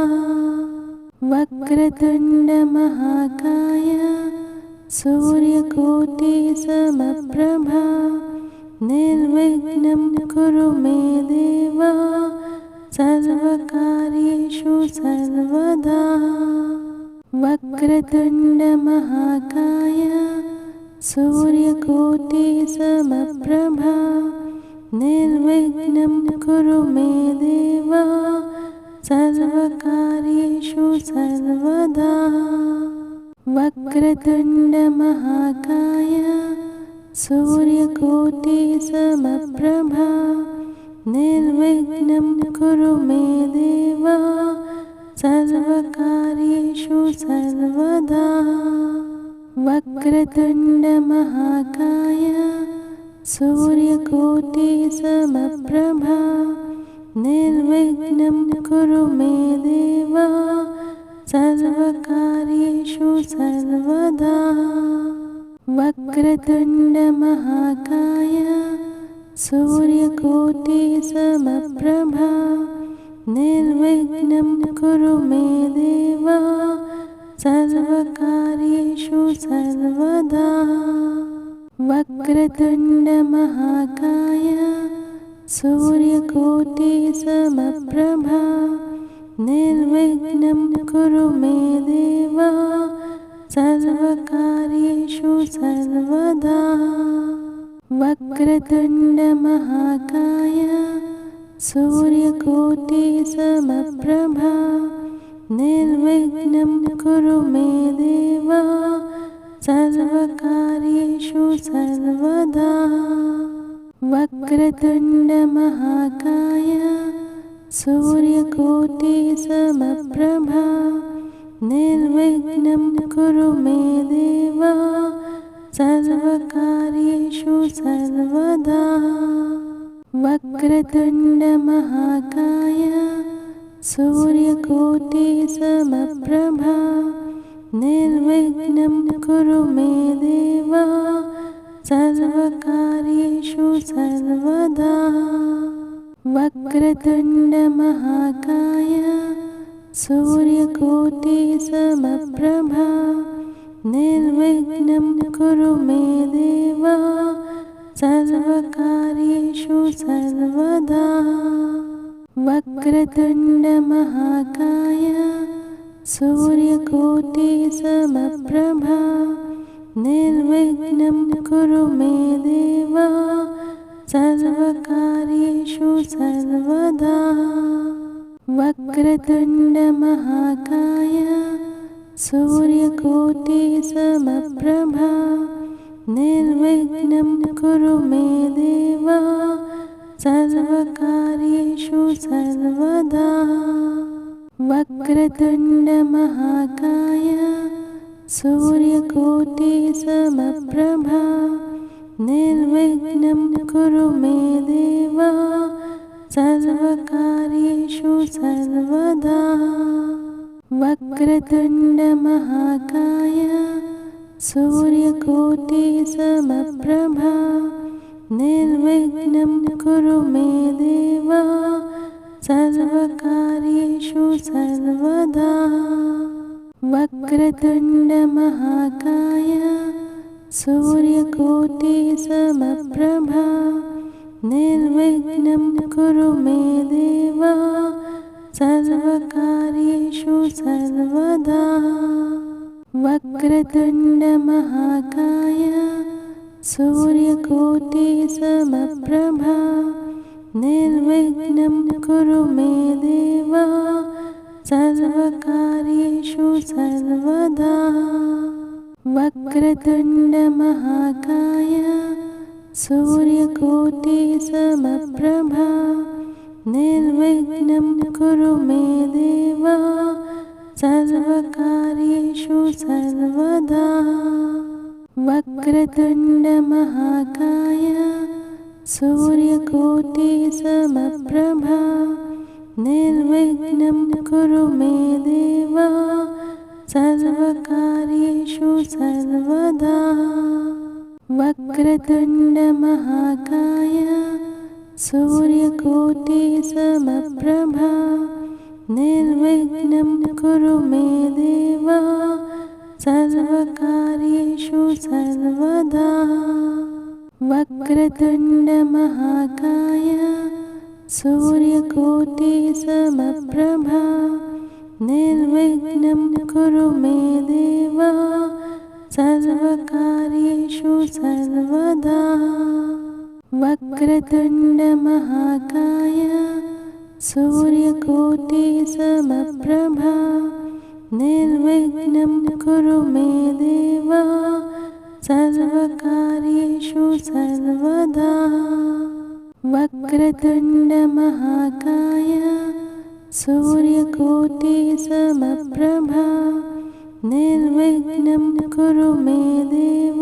वक्रतुण्डमहाकाय सूर्यकोटिसमप्रभा निर्विघ्नं कुरु मे देव सर्वकार्येषु सर्वदा। वक्रतुण्डमहाकाय सूर्यकोटिसमप्रभा निर्विघ्नं कुरु मे देव सर्वकार्येषु सर्वदा। वक्रतुण्डमहाकाय सूर्यकोटिसमप्रभा निर्विघ्नं कुरु मे देव सर्वकार्येषु सर्वदा। वक्रतुण्डमहाकाय सूर्यकोटिसमप्रभा निर्विघ्नं कुरु मे देव सर्वकार्येषु सर्वदा। वक्रतुण्डमहाकाय सूर्यकोटिसमप्रभा निर्विघ्नं कुरु मे देव सर्वकार्येषु सर्वदा। वक्रतुण्डमहाकाय सूर्यकोटिसमप्रभा निर्विघ्नं कुरु मे देव सर्वकार्येषु सर्वदा। वक्रतुण्डमहाकाय सूर्यकोटिसमप्रभा निर्विघ्नं कुरु मे देव सर्वकार्येषु सर्वदा। वक्रतुण्डमहाकाय सूर्यकोटिसमप्रभा निर्विघ्नं कुरु मे देव सर्वकार्येषु सर्वदा। वक्रतुण्डमहाकाय सूर्यकोटिसमप्रभा निर्विघ्नं कुरु मे देव सर्वकार्येषु सर्वदा। वक्रतुण्डमहाकाय सूर्यकोटिसमप्रभा निर्विघ्नं कुरु मे देव सर्वकार्येषु सर्वदा। वक्रतुण्डमहाकाय सूर्यकोटिसमप्रभा निर्विघ्नं कुरु मे देव सर्वकार्येषु सर्वदा। वक्रतुण्डमहाकाय सूर्यकोटिसमप्रभा निर्विघ्नं कुरु मे देव सर्वकार्येषु सर्वदा। वक्रतुण्डमहाकाय सूर्यकोटिसमप्रभा निर्विघ्नं कुरु मे देव सर्वकार्येषु सर्वदा। वक्रतुण्डमहाकाय सूर्यकोटिसमप्रभा निर्विघ्नं कुरु मे देव सर्वकार्येषु सर्वदा। वक्रतुण्डमहाकाय सूर्यकोटिसमप्रभा निर्विघ्नं कुरु मे देव सर्वकार्येषु सर्वदा। वक्रतुण्डमहाकाय सूर्यकोटिसमप्रभा निर्विघ्नं कुरु मे देव सर्वकार्येषु सर्वदा। वक्रतुण्ड महाकाय सूर्यकोटि समप्रभा निर्विघ्नं कुरु मे देव सर्वकार्येषु सर्वदा। वक्रतुण्ड महाकाय सूर्यकोटि समप्रभा निर्विघ्नं कुरु मे देव सर्वकार्येषु सर्वदा। वक्रतुण्ड महाकाय सूर्यकोटि समप्रभा निर्विघ्नं कुरु मे देव सर्वकार्येषु सर्वदा। वक्रतुण्ड महाकाय सूर्यकोटि समप्रभा निर्विघ्नं कुरु मे देव सर्वकार्येषु सर्वदा। वक्रतुण्ड महाकाय सूर्यकोटि समप्रभा निर्विघ्नं कुरु मे देव सर्वकार्येषु सर्वदा। वक्रतुण्ड महाकाय सूर्यकोटि समप्रभा निर्विघ्नं कुरु मे देव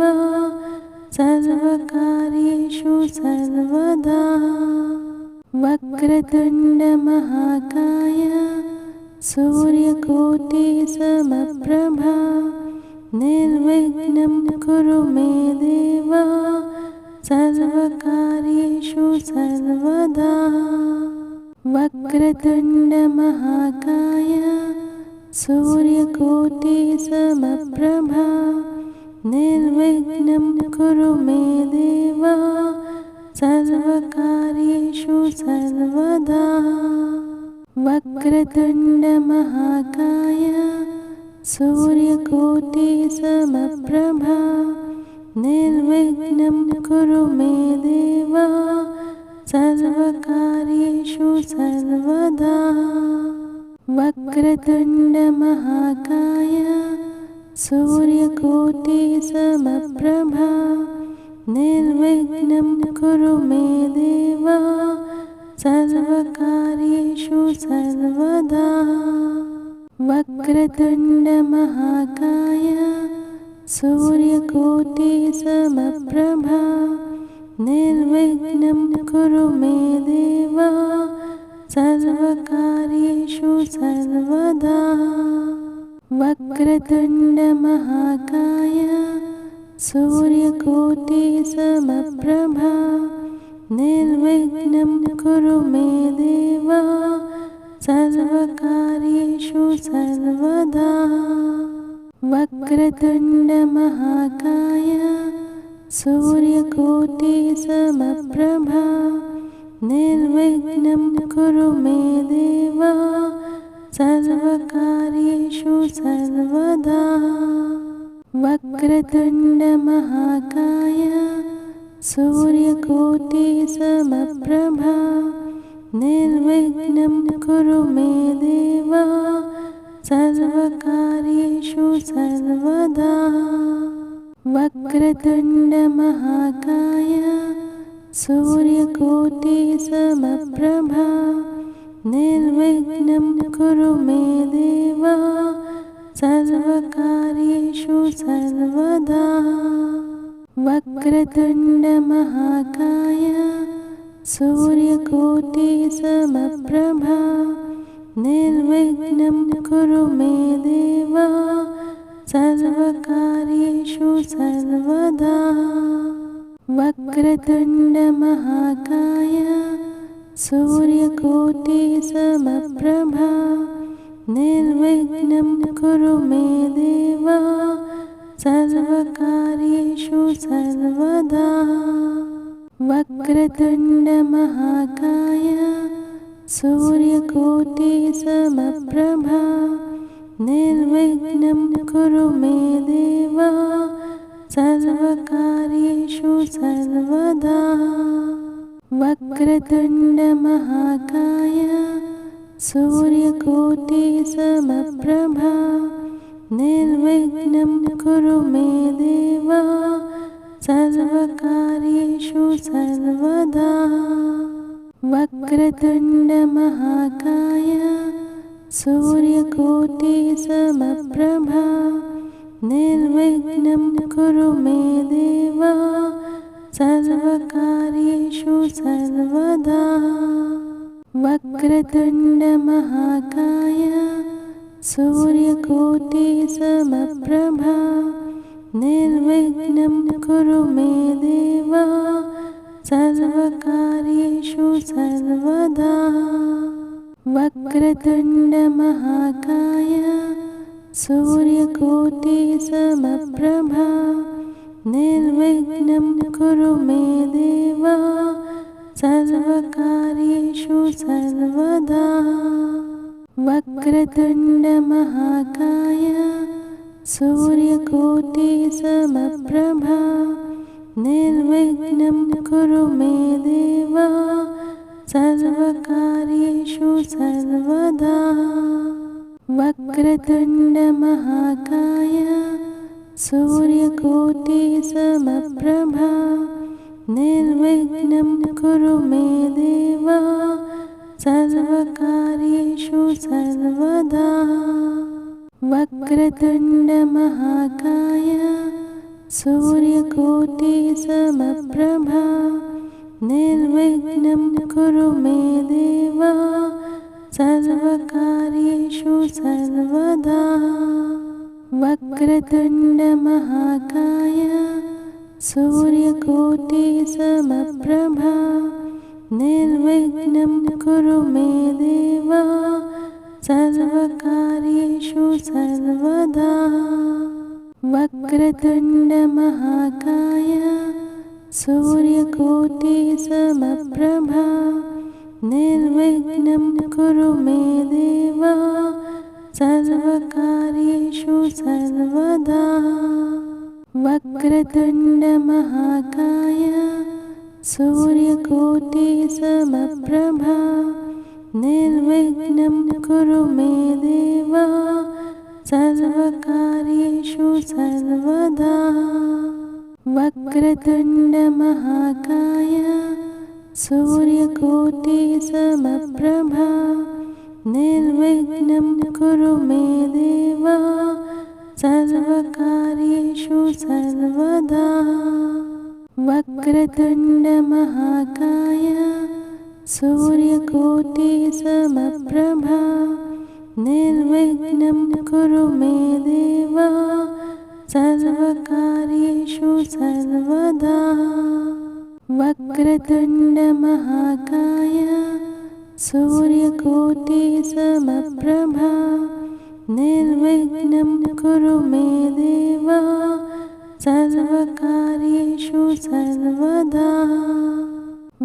सर्वकार्येषु सर्वदा। वक्रतुण्ड महाकाय सूर्यकोटि समप्रभा निर्विघ्नं कुरु मे देव सर्वकार्येषु सर्वदा। वक्रतुण्ड महाकाय सूर्यकोटि समप्रभा निर्विघ्नं कुरु मे देव सर्वकार्येषु सर्वदा। वक्रतुण्ड महाकाय सूर्यकोटि समप्रभा निर्विघ्नं कुरु मे देव सर्वकार्येषु सर्वदा। वक्रतुण्ड महाकाय सूर्यकोटि समप्रभा निर्विघ्नं कुरु मे देव सर्वकार्येषु सर्वदा। वक्रतुण्ड महाकाय सूर्यकोटि समप्रभा निर्विघ्नं कुरु मे देव सर्वकार्येषु सर्वदा। वक्रतुण्ड महाकाय सूर्यकोटि समप्रभा निर्विघ्नं कुरु मे देव सर्वकार्येषु सर्वदा। वक्रतुण्ड महाकाय सूर्यकोटि समप्रभा निर्विघ्नं कुरु मे देव सर्वकार्येषु सर्वदा। वक्रतुण्ड महाकाय सूर्यकोटि समप्रभा निर्विघ्नं कुरु मे देव सर्वकार्येषु सर्वदा। वक्रतुण्ड महाकाय सूर्यकोटि समप्रभा निर्विघ्नं कुरु मे देव सर्वकार्येषु सर्वदा। वक्रतुण्ड महाकाय सूर्यकोटि समप्रभा निर्विघ्नं कुरु मे देव सर्वकार्येषु सर्वदा। वक्रतुण्ड महाकाय सूर्यकोटि समप्रभा निर्विघ्नं कुरु मे देव सर्वकार्येषु सर्वदा। वक्रतुण्ड महाकाय सूर्यकोटि समप्रभा निर्विघ्नं कुरु मे देव सर्वकार्येषु सर्वदा। वक्रतुण्ड महाकाय सूर्यकोटि समप्रभा निर्विघ्नं निर्विघ्नं कुरु मे देव सर्वकार्येषु सर्वदा। वक्रतुण्डमहाकाय सूर्यकोटिसमप्रभा निर्विघ्नं कुरु मे देव सर्वकार्येषु सर्वदा। वक्रतुण्डमहाकाय सूर्यकोटिसमप्रभा निर्विघ्नं कुरु मे देव सर्वकार्येषु सर्वदा। वक्रतुण्डमहाकाय सूर्यकोटिसमप्रभा निर्विघ्नं कुरु मे देव सर्वकार्येषु सर्वदा। वक्रतुण्डमहाकाय सूर्यकोटिसमप्रभा निर्विघ्नं कुरु मे देव सर्वकार्येषु सर्वदा। वक्रतुण्डमहाकाय सूर्यकोटिसमप्रभा निर्विघ्नं कुरु मे देव सर्वकार्येषु सर्वदा। वक्रतुण्डमहाकाय सूर्यकोटिसमप्रभा निर्विघ्नं कुरु मे देव सर्वकार्येषु सर्वदा। वक्रतुण्डमहाकाय सूर्यकोटिसमप्रभा निर्विघ्नं कुरु मे देव सर्वकार्येषु सर्वदा। वक्रतुण्डमहाकाय सूर्यकोटिसमप्रभा निर्विघ्नं कुरु मे देव सर्वकार्येषु सर्वदा। वक्रतुण्डमहाकाय सूर्यकोटिसमप्रभा निर्विघ्नं कुरु मे देव सर्वकार्येषु सर्वदा। वक्रतुण्डमहाकाय सूर्यकोटिसमप्रभा निर्विघ्नं कुरु मे देव सर्वकार्येषु सर्वदा। वक्रतुण्डमहाकाय सूर्यकोटिसमप्रभा निर्विघ्नं कुरु मे देव सर्वकार्येषु सर्वदा। वक्रतुण्डमहाकाय सूर्यकोटिसमप्रभा निर्विघ्नं कुरु मे देव सर्वकार्येषु सर्वदा।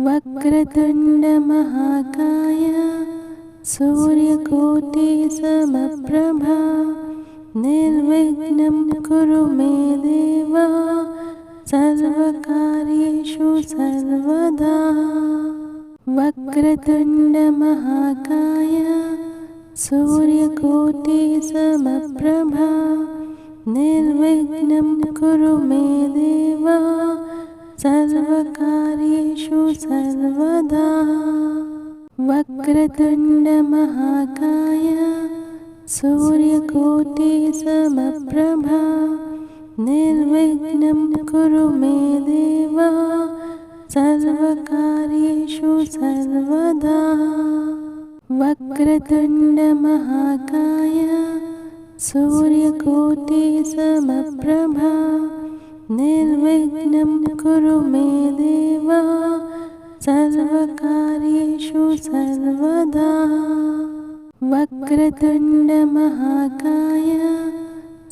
वक्रतुण्डमहाकाय सूर्यकोटिसमप्रभा निर्विघ्नं कुरु मे देव सर्वकार्येषु सर्वदा। वक्रतुण्डमहाकाय सूर्यकोटिसमप्रभा निर्विघ्नं कुरु मे देव सर्वकार्येषु सर्वदा। वक्रतुण्डमहाकाय सूर्यकोटिसमप्रभा निर्विघ्नं कुरु मे देव सर्वकार्येषु सर्वदा। वक्रतुण्डमहाकाय सूर्यकोटिसमप्रभा निर्विघ्नं कुरु मे देव सर्वकार्येषु सर्वदा। वक्रतुण्डमहाकाय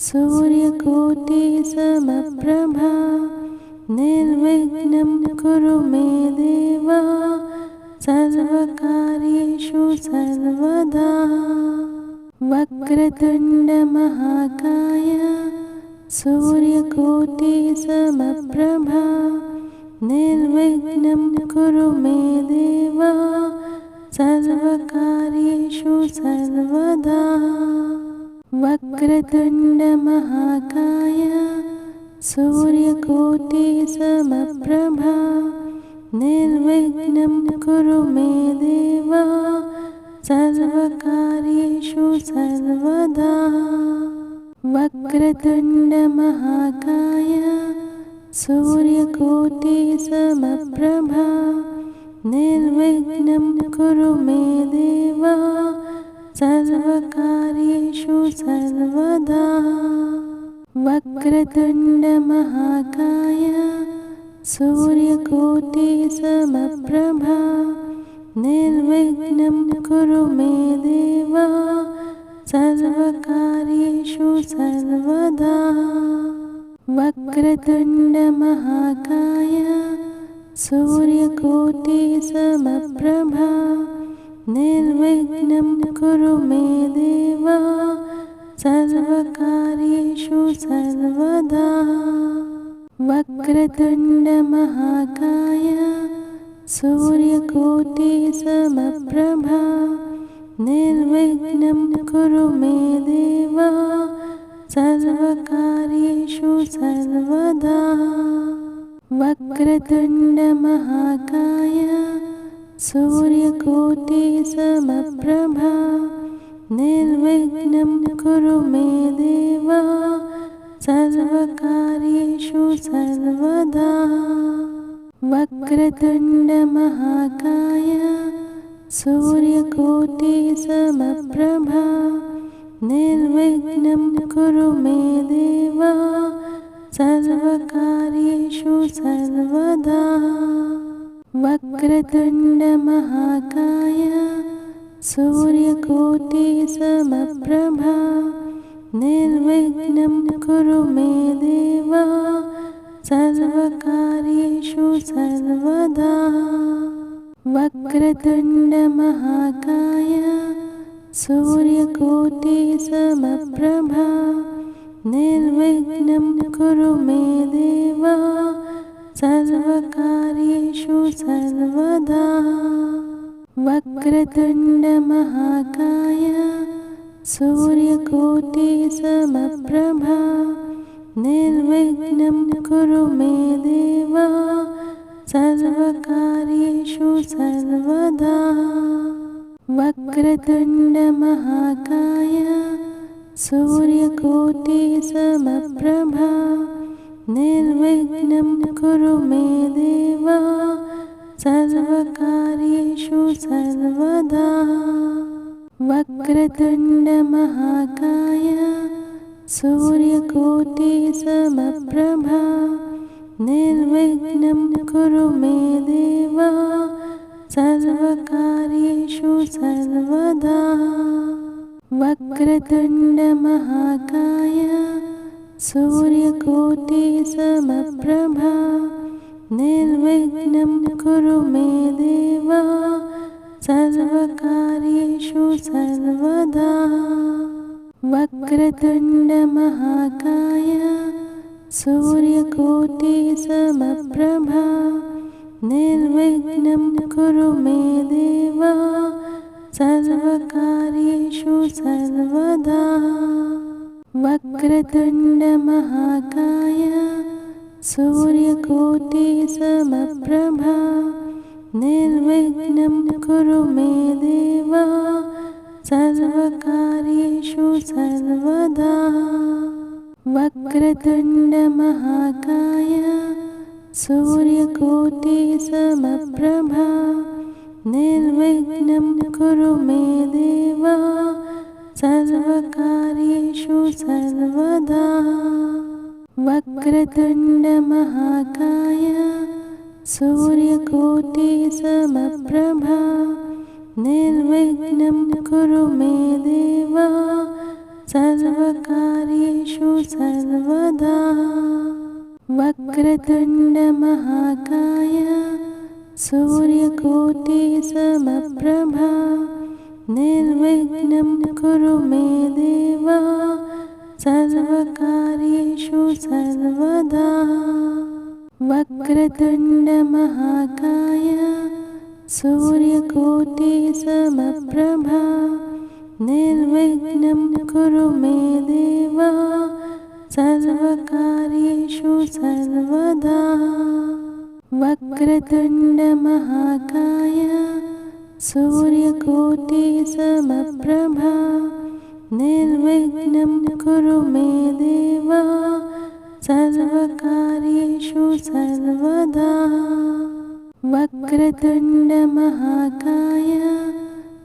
सूर्यकोटिसमप्रभा निर्विघ्नं कुरु मे देव सर्वकार्येषु सर्वदा। वक्रतुण्डमहाकाय सूर्यकोटिसमप्रभा निर्विघ्नं कुरु मे देव सर्वकार्येषु सर्वदा। वक्रतुण्डमहाकाय सूर्यकोटिसमप्रभा निर्विघ्नं कुरु मे देव सर्वकार्येषु सर्वदा। वक्रतुण्डमहाकाय सूर्यकोटिसमप्रभा निर्विघ्नं कुरु मे देव सर्वकार्येषु सर्वदा। वक्रतुण्डमहाकाय सूर्यकोटिसमप्रभा निर्विघ्नं कुरु मे देव सर्वकार्येषु सर्वदा। वक्रतुण्डमहाकाय सूर्यकोटिसमप्रभा निर्विघ्नं कुरु मे देव सर्वकार्येषु सर्वदा। वक्रतुण्डमहाकाय सूर्यकोटिसमप्रभा निर्विघ्नं कुरु मे देव सर्वकार्येषु सर्वदा। वक्रतुण्डमहाकाय सूर्यकोटिसमप्रभा निर्विघ्नं कुरु मे देव सर्वकार्येषु सर्वदा। वक्रतुण्डमहाकाय सूर्यकोटिसमप्रभा निर्विघ्नं कुरु मे देव सर्वकार्येषु सर्वदा। वक्रतुण्डमहाकाय सूर्यकोटिसमप्रभा निर्विघ्नं कुरु मे देव सर्वकार्येषु सर्वदा। वक्रतुण्डमहाकाय सूर्यकोटिसमप्रभा निर्विघ्नं कुरु मे देव सर्वकार्येषु सर्वदा। वक्रतुण्डमहाकाय सूर्यकोटिसमप्रभा निर्विघ्नं कुरु मे देव सर्वकार्येषु सर्वदा। वक्रतुण्डमहाकाय सूर्यकोटिसमप्रभा निर्विघ्नं कुरु मे देव सर्वकार्येषु सर्वदा। वक्रतुण्डमहाकाय सूर्यकोटिसमप्रभा निर्विघ्नं कुरु मे देव सर्वकार्येषु सर्वदा। वक्रतुण्डमहाकाय सूर्यकोटिसमप्रभा निर्विघ्नं कुरु मे देव सर्वकार्येषु सर्वदा। वक्रतुण्डमहाकाय सूर्यकोटिसमप्रभा निर्विघ्नं कुरु मे देव सर्वकार्येषु सर्वदा। वक्रतुण्डमहाकाय सूर्यकोटिसमप्रभा निर्विघ्नं कुरु मे देव सर्वकार्येषु सर्वदा। वक्रतुण्डमहाकाय सूर्यकोटिसमप्रभा निर्विघ्नं कुरु मे देव सर्वकार्येषु सर्वदा। वक्रतुण्डमहाकाय सूर्यकोटिसमप्रभा निर्विघ्नं कुरु मे देव सर्वकार्येषु सर्वदा। वक्रतुण्डमहाकाय सूर्यकोटिसमप्रभा निर्विघ्नं कुरु मे देव सर्वकार्येषु सर्वदा। वक्रतुण्डमहाकाय सूर्यकोटिसमप्रभा निर्विघ्नं कुरु मे देव सर्वकार्येषु सर्वदा। वक्रतुण्डमहाकाय सूर्यकोटिसमप्रभा निर्विघ्नं कुरु मे देव सर्वकार्येषु सर्वदा। वक्रतुण्डमहाकाय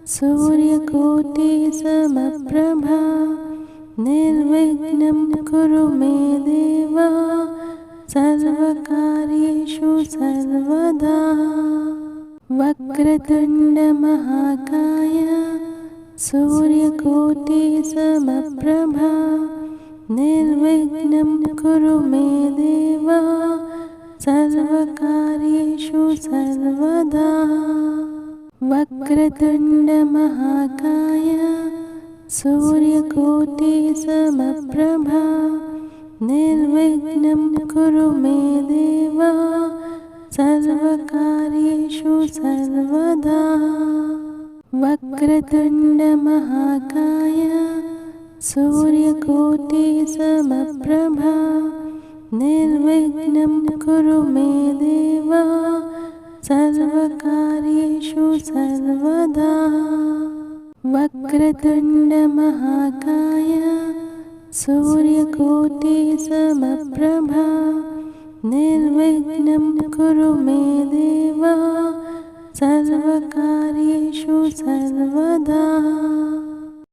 सूर्यकोटिसमप्रभा निर्विघ्नं कुरु मे देव सर्वकार्येषु सर्वदा। वक्रतुण्डमहाकाय सूर्यकोटिसमप्रभा निर्विघ्नं कुरु मे देव सर्वकार्येषु सर्वदा। वक्रतुण्डमहाकाय सूर्यकोटिसमप्रभा निर्विघ्नं कुरु मे देव सर्वकार्येषु सर्वदा। वक्रतुण्डमहाकाय सूर्यकोटिसमप्रभा निर्विघ्नं कुरु मे देव सर्वकार्येषु सर्वदा। वक्रतुण्डमहाकाय सूर्यकोटिसमप्रभा निर्विघ्नं कुरु मे देव सर्वकार्येषु सर्वदा।